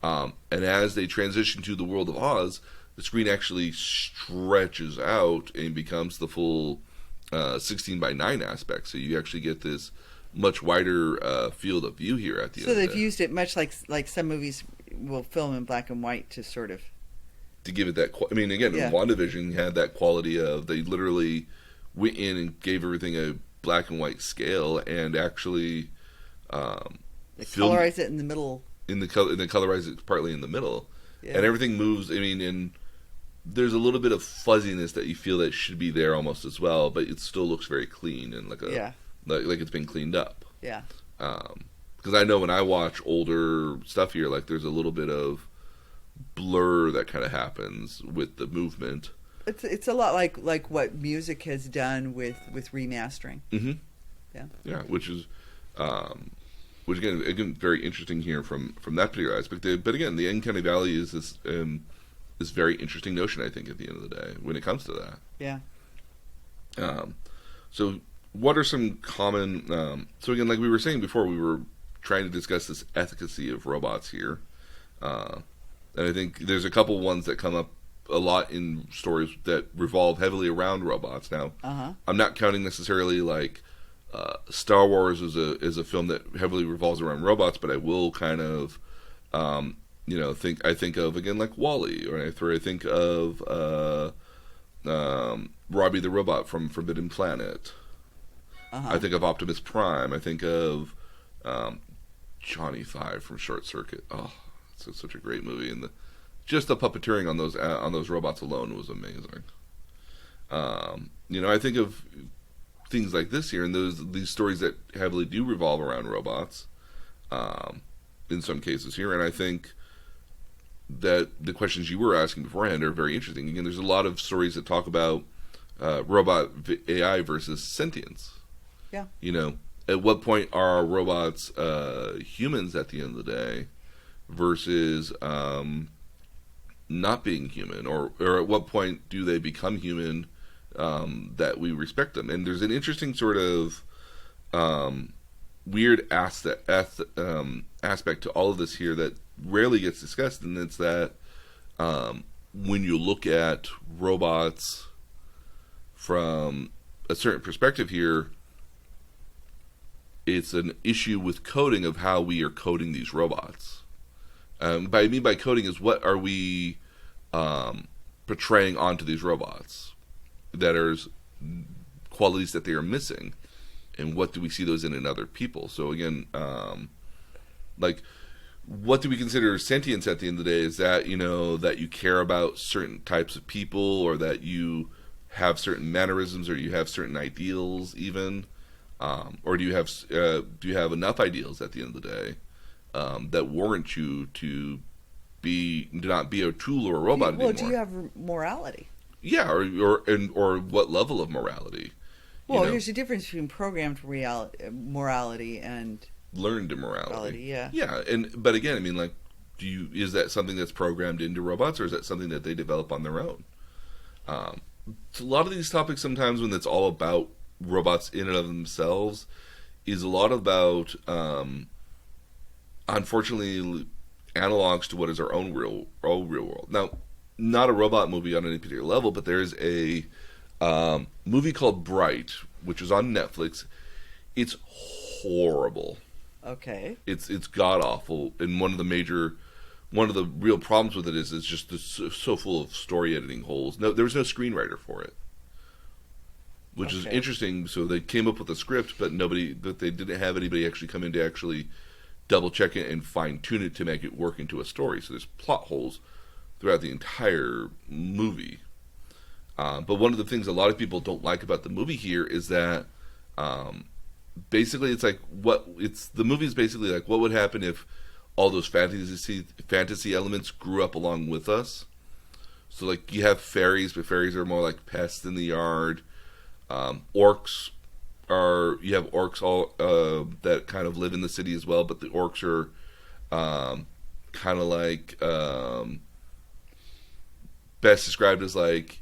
And as they transition to the world of Oz, the screen actually stretches out and becomes the full 16:9 aspect. So you actually get this much wider field of view here at the end. So they've used it much like some movies will film in black and white to sort of... to give it that... again, WandaVision had that quality of they literally went in and gave everything a black and white scale and actually... they colorize it in the middle. They colorize it partly in the middle. Yeah. And everything moves, and there's a little bit of fuzziness that you feel that should be there almost as well, but it still looks very clean and like it's been cleaned up. Yeah. Because I know when I watch older stuff here, like there's a little bit of blur that kind of happens with the movement. It's a lot like what music has done with remastering. Mm-hmm. Yeah. Yeah, which again very interesting here from that particular aspect. But again, the Uncanny Valley is this very interesting notion, I think, at the end of the day when it comes to that. Yeah. So what are some common? So again, like we were saying before, we were trying to discuss this efficacy of robots here, and I think there's a couple ones that come up a lot in stories that revolve heavily around robots. Now, I'm not counting necessarily like Star Wars is a film that heavily revolves around robots, but I will kind of think of again like Wall-E, or I think of Robbie the Robot from Forbidden Planet. I think of Optimus Prime. I think of Johnny Five from Short Circuit. Oh, it's such a great movie, and just the puppeteering on those robots alone was amazing. I think of things like this here, and these stories that heavily do revolve around robots, in some cases here, and I think that the questions you were asking beforehand are very interesting. Again, there's a lot of stories that talk about robot AI versus sentience. Yeah. At what point are robots humans at the end of the day versus not being human, or at what point do they become human that we respect them? And there's an interesting sort of weird aspect to all of this here that rarely gets discussed, and it's that when you look at robots from a certain perspective here, it's an issue with coding of how we are coding these robots. What I mean by coding is what are we portraying onto these robots that are qualities that they are missing, and what do we see those in other people? So again, like, what do we consider sentience at the end of the day? Is that that you care about certain types of people, or that you have certain mannerisms, or you have certain ideals even, or do you have enough ideals at the end of the day that warrant you to not be a tool or a robot anymore? Do you have morality? Yeah, or what level of morality? Well, there's a difference between programmed morality and learned immorality. Yeah. Yeah, but again, I mean, like, is that something that's programmed into robots, or is that something that they develop on their own? So a lot of these topics, sometimes when it's all about robots in and of themselves, is a lot about, unfortunately, analogs to what is our own real world. Now, not a robot movie on any particular level, but there's a movie called Bright, which is on Netflix. It's horrible. Okay. It's god awful, and one of the real problems with it is it's just so full of story editing holes. No, there was no screenwriter for it, which is interesting. So they came up with a script, but they didn't have anybody actually come in to actually double check it and fine tune it to make it work into a story. So there's plot holes throughout the entire movie. But one of the things a lot of people don't like about the movie here is that basically it's like the movie is basically like what would happen if all those fantasy elements grew up along with us. So like you have fairies, but fairies are more like pests in the yard. Orcs you have orcs all that kind of live in the city as well, but the orcs are kind of like best described as like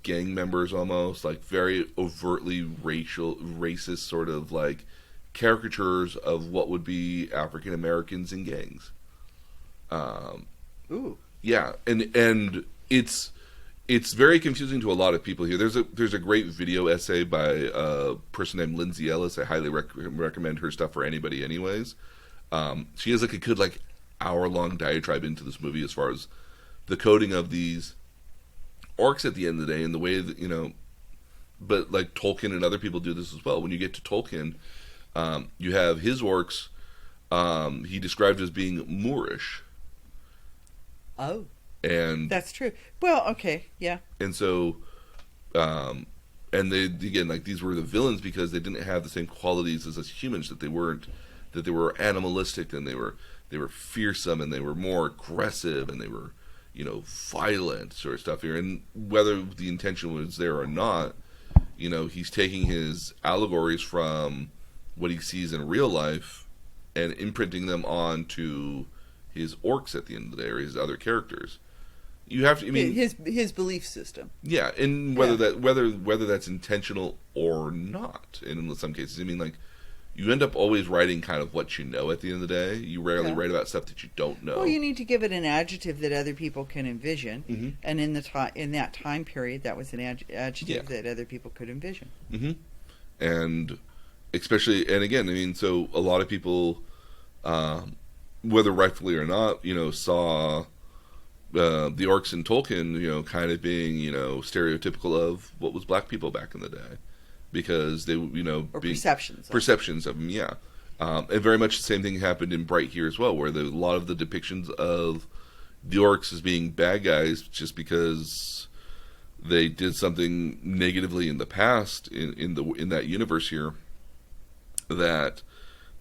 gang members, almost like very overtly racist sort of like caricatures of what would be African Americans in gangs. Ooh. Yeah, and it's very confusing to a lot of people here. There's a great video essay by a person named Lindsay Ellis. I highly recommend her stuff for anybody anyways. She has like a good like hour-long diatribe into this movie as far as the coding of these orcs at the end of the day, and the way that but like Tolkien and other people do this as well. When you get to Tolkien, you have his orcs he described as being Moorish. Oh. And that's true. Well, okay, yeah. And so, and they again, like, these were the villains because they didn't have the same qualities as us humans. That they were animalistic, and they were fearsome, and they were more aggressive, and they were violent sort of stuff here. And whether the intention was there or not, he's taking his allegories from what he sees in real life and imprinting them onto his orcs at the end of the day, or his other characters. You have to, his belief system. Yeah, and whether that's intentional or not. And in some cases, you end up always writing kind of what you know at the end of the day. You rarely write about stuff that you don't know. Well, you need to give it an adjective that other people can envision, mm-hmm. and in that time period, that was an adjective that other people could envision. Mm-hmm. And especially, and again, so a lot of people, whether rightfully or not, saw the orcs in Tolkien, kind of being, stereotypical of what was black people back in the day. Because they, or perceptions of them, yeah. And very much the same thing happened in Bright here as well, where a lot of the depictions of the orcs as being bad guys just because they did something negatively in the past in that universe here, that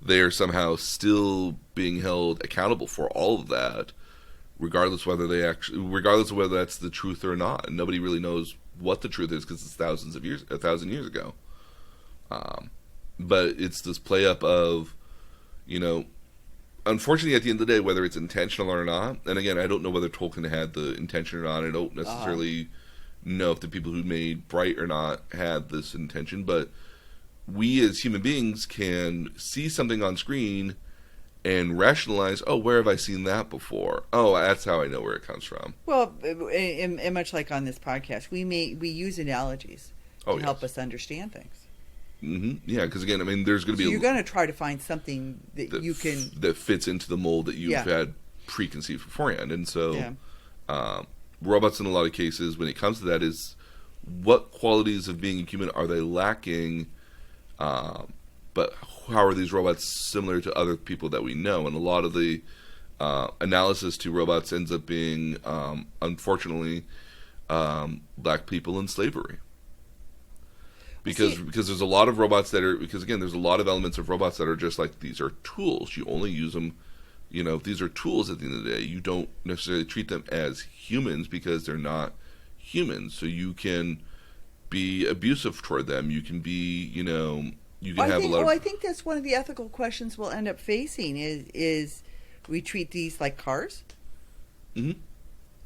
they are somehow still being held accountable for all of that, regardless of whether that's the truth or not. And nobody really knows what the truth is because it's 1,000 years ago. But it's this play up of, unfortunately at the end of the day, whether it's intentional or not, and again, I don't know whether Tolkien had the intention or not. I don't necessarily know if the people who made Bright or not had this intention, but we as human beings can see something on screen and rationalize, where have I seen that before? Oh, that's how I know where it comes from. Well, and much like on this podcast, we use analogies to help us understand things. Mm-hmm. Yeah, because again, there's going to be... you're going to try to find something that you can... that fits into the mold that you've had preconceived beforehand. And so robots in a lot of cases, when it comes to that, is what qualities of being a human are they lacking, but how are these robots similar to other people that we know? And a lot of the analysis to robots ends up being, unfortunately, black people in slavery. Because there's a lot of robots that are... Because, again, there's a lot of elements of robots that are just like, these are tools. You only use them... these are tools at the end of the day. You don't necessarily treat them as humans because they're not humans. So you can be abusive toward them. You can be, you can have a lot of... I think that's one of the ethical questions we'll end up facing is we treat these like cars? Mm-hmm.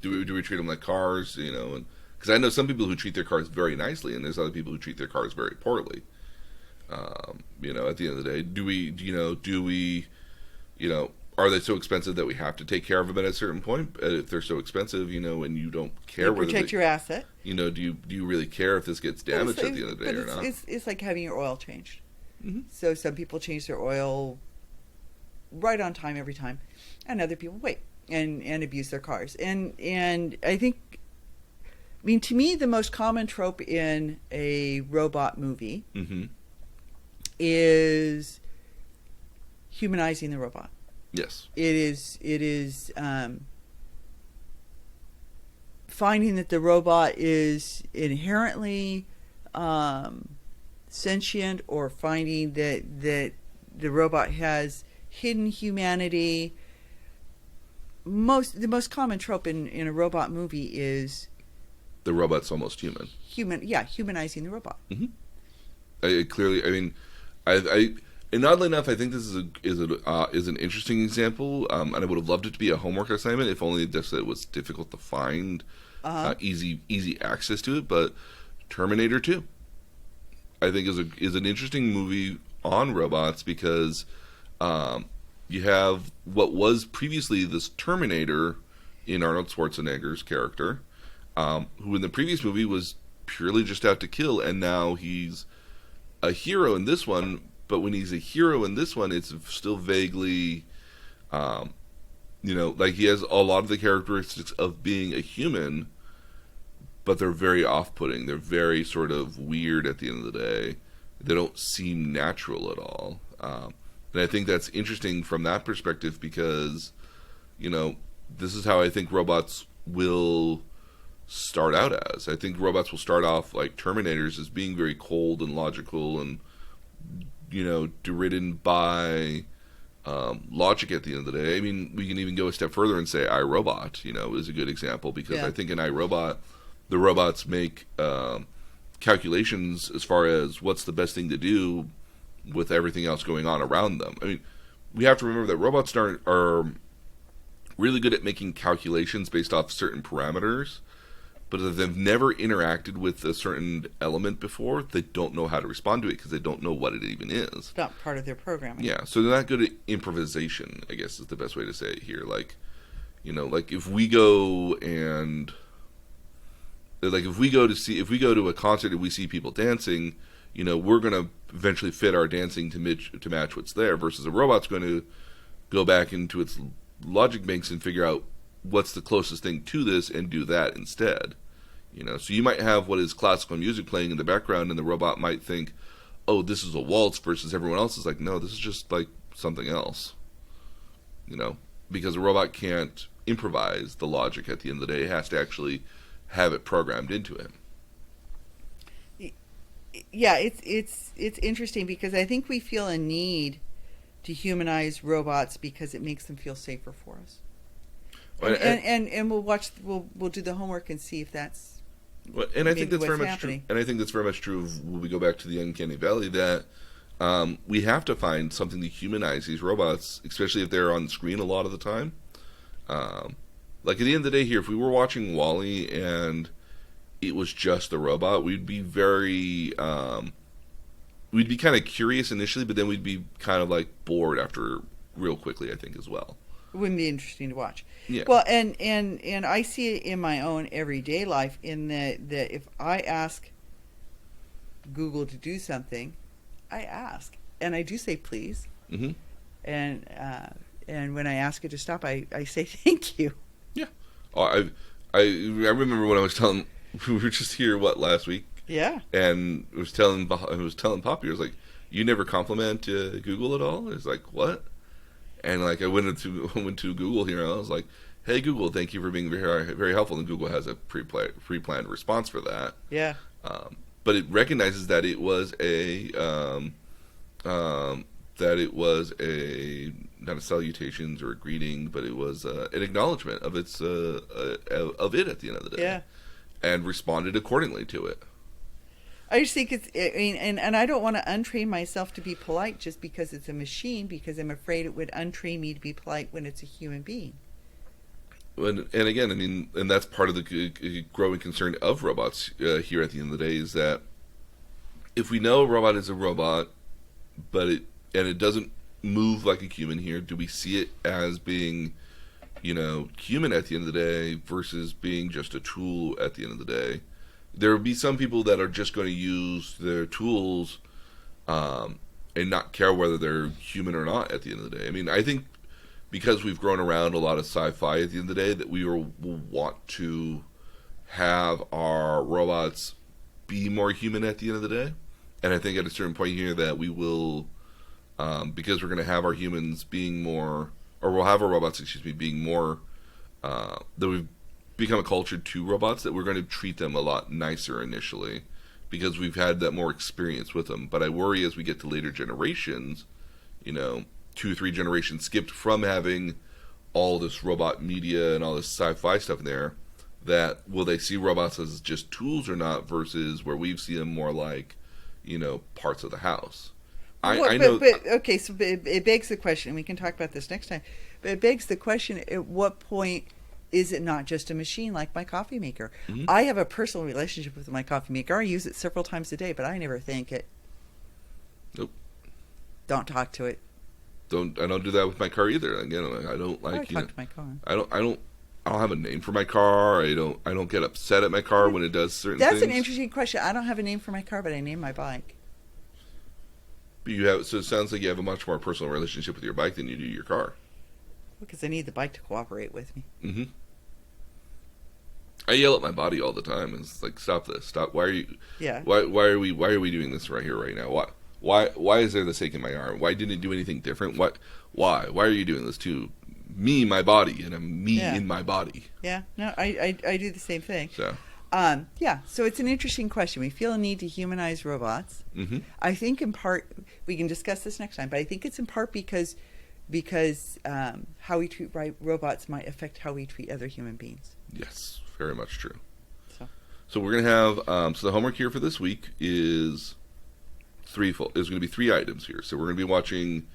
Do we treat them like cars, and... Because I know some people who treat their cars very nicely, and there's other people who treat their cars very poorly. At the end of the day, do we, are they so expensive that we have to take care of them at a certain point? If they're so expensive, and you don't care whether protect your asset. Do you really care if this gets damaged at the end of the day or not? It's like having your oil changed. Mm-hmm. So some people change their oil right on time every time, and other people wait and abuse their cars. And I think. To me, the most common trope in a robot movie mm-hmm. is humanizing the robot. Yes. It is finding that the robot is inherently sentient, or finding that the robot has hidden humanity. The most common trope in a robot movie is... the robot's almost human. Humanizing the robot. Mm-hmm. And oddly enough, I think this is an interesting example, and I would have loved it to be a homework assignment, if only just that it was difficult to find easy access to it. But Terminator 2, I think, is an interesting movie on robots, because you have what was previously this Terminator in Arnold Schwarzenegger's character, who in the previous movie was purely just out to kill, and now he's a hero in this one. But when he's a hero in this one, it's still vaguely, like he has a lot of the characteristics of being a human, but they're very off-putting. They're very sort of weird at the end of the day. They don't seem natural at all. And I think that's interesting from that perspective, because, this is how I think robots will start out as. I think robots will start off like Terminators, as being very cold and logical and, deridden by logic at the end of the day. I mean, we can even go a step further and say iRobot, is a good example, because I think in iRobot, the robots make calculations as far as what's the best thing to do with everything else going on around them. I mean, we have to remember that robots are really good at making calculations based off certain parameters, but if they've never interacted with a certain element before, they don't know how to respond to it because they don't know what it even is. It's not part of their programming. Yeah, so they're not good at improvisation, I guess is the best way to say it here. Like if we go to a concert and we see people dancing, we're going to eventually fit our dancing to match what's there, versus a robot's going to go back into its logic banks and figure out what's the closest thing to this and do that instead. So you might have what is classical music playing in the background, and the robot might think, oh, this is a waltz, versus everyone else is like, no, this is just like something else. Because a robot can't improvise the logic at the end of the day. It has to actually have it programmed into it. Yeah, it's interesting because I think we feel a need to humanize robots because it makes them feel safer for us. And we'll do the homework and see if that's I think that's very much true. And I think that's very much true when we go back to the Uncanny Valley, that we have to find something to humanize these robots, especially if they're on the screen a lot of the time. Like at the end of the day here, if we were watching WALL-E and it was just the robot, we'd be very we'd be kind of curious initially, but then we'd be kind of like bored after real quickly, I think, as well. It wouldn't be interesting to watch. Yeah. Well, and I see it in my own everyday life in that if I ask Google to do something, I ask, and I do say please. Mm-hmm. And when I ask it to stop, I say thank you. Yeah. Oh, I remember when I was telling, we were just here last week. Yeah. And I was telling Poppy, I was like, you never compliment Google at all? It's like, what? And like I went to Google here, and I was like, hey Google, thank you for being very, very helpful. And Google has a pre-planned response for that. Yeah. But it recognizes that it was not a salutations or a greeting, but it was an acknowledgement of it at the end of the day. Yeah. And responded accordingly to it. I just think and I don't want to untrain myself to be polite just because it's a machine, because I'm afraid it would untrain me to be polite when it's a human being. And again, I mean, and that's part of the growing concern of robots here at the end of the day, is that if we know a robot is a robot, but it doesn't move like a human here, do we see it as being, human at the end of the day versus being just a tool at the end of the day? There will be some people that are just going to use their tools and not care whether they're human or not at the end of the day. I mean, I think because we've grown around a lot of sci-fi at the end of the day, that we will want to have our robots be more human at the end of the day. And I think at a certain point here that we will, because we're going to have our humans being more, or we'll have our robots, being more, that we've become a culture to robots, that we're going to treat them a lot nicer initially because we've had that more experience with them. But I worry as we get to later generations, 2 or 3 generations skipped from having all this robot media and all this sci-fi stuff in there, that will they see robots as just tools or not, versus where we've seen them more like, parts of the house. I know. But okay, so it begs the question, and we can talk about this next time, but it begs the question, at what point is it not just a machine like my coffee maker? Mm-hmm. I have a personal relationship with my coffee maker. I use it several times a day, but I never thank it. Nope. Don't talk to it. I don't do that with my car either. Again, I don't like. I talk to my car. I don't have a name for my car. I don't get upset at my car when it does certain things. That's an interesting question. I don't have a name for my car, but I name my bike. But you have, so it sounds like you have a much more personal relationship with your bike than you do your car. Because I need the bike to cooperate with me. Mm-hmm. I yell at my body all the time. It's like, stop this. Stop. Why are you? Yeah. Why are we doing this right here, right now? Why is there this ache in my arm? Why didn't it do anything different? Why are you doing this to me, my body, and I'm me in my body? Yeah. No, I do the same thing. So. So it's an interesting question. We feel a need to humanize robots. Mm-hmm. I think in part, we can discuss this next time, but I think it's in part because because how we treat robots might affect how we treat other human beings. Yes, very much true. So we're going to have, so the homework here for this week is threefold. There's going to be 3 items here. So we're going to be watching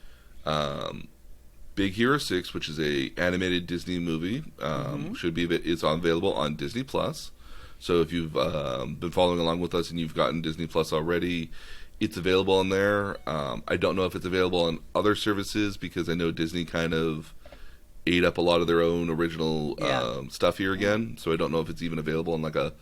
Big Hero 6, which is a animated Disney movie. It's available on Disney Plus. So if you've been following along with us and you've gotten Disney Plus already, it's available on there. I don't know if it's available on other services because I know Disney kind of ate up a lot of their own original stuff here again. So I don't know if it's even available on like a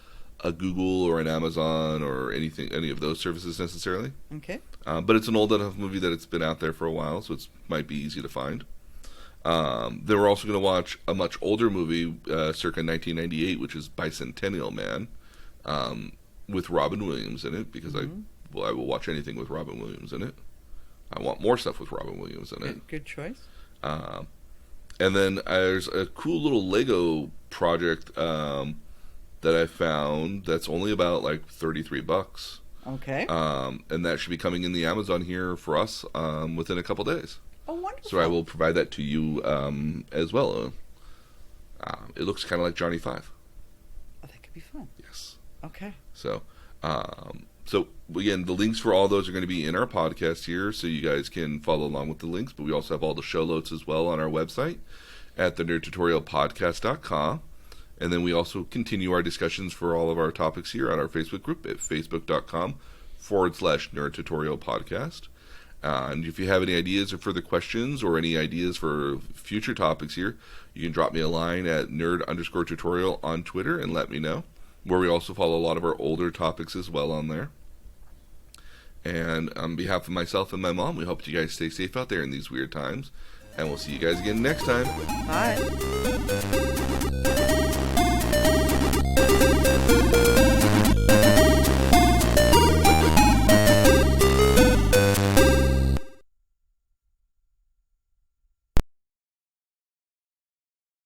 Google or an Amazon or any of those services necessarily. Okay. But it's an old enough movie that it's been out there for a while, so it might be easy to find. Then we're also going to watch a much older movie, circa 1998, which is Bicentennial Man, with Robin Williams in it, because I will watch anything with Robin Williams in it. I want more stuff with Robin Williams in it. Good choice. And then there's a cool little Lego project that I found that's only about like $33. Okay. And that should be coming in the Amazon here for us within a couple days. Oh, wonderful. So I will provide that to you as well. It looks kind of like Johnny 5. Oh, that could be fun. Yes. Okay. So again, the links for all those are going to be in our podcast here, so you guys can follow along with the links. But we also have all the show notes as well on our website at thenerdtutorialpodcast.com. And then we also continue our discussions for all of our topics here on our Facebook group at facebook.com/nerdtutorialpodcast. And if you have any ideas or further questions or any ideas for future topics here, you can drop me a line at nerd_tutorial on Twitter and let me know, where we also follow a lot of our older topics as well on there. And on behalf of myself and my mom, we hope you guys stay safe out there in these weird times. And we'll see you guys again next time. Bye.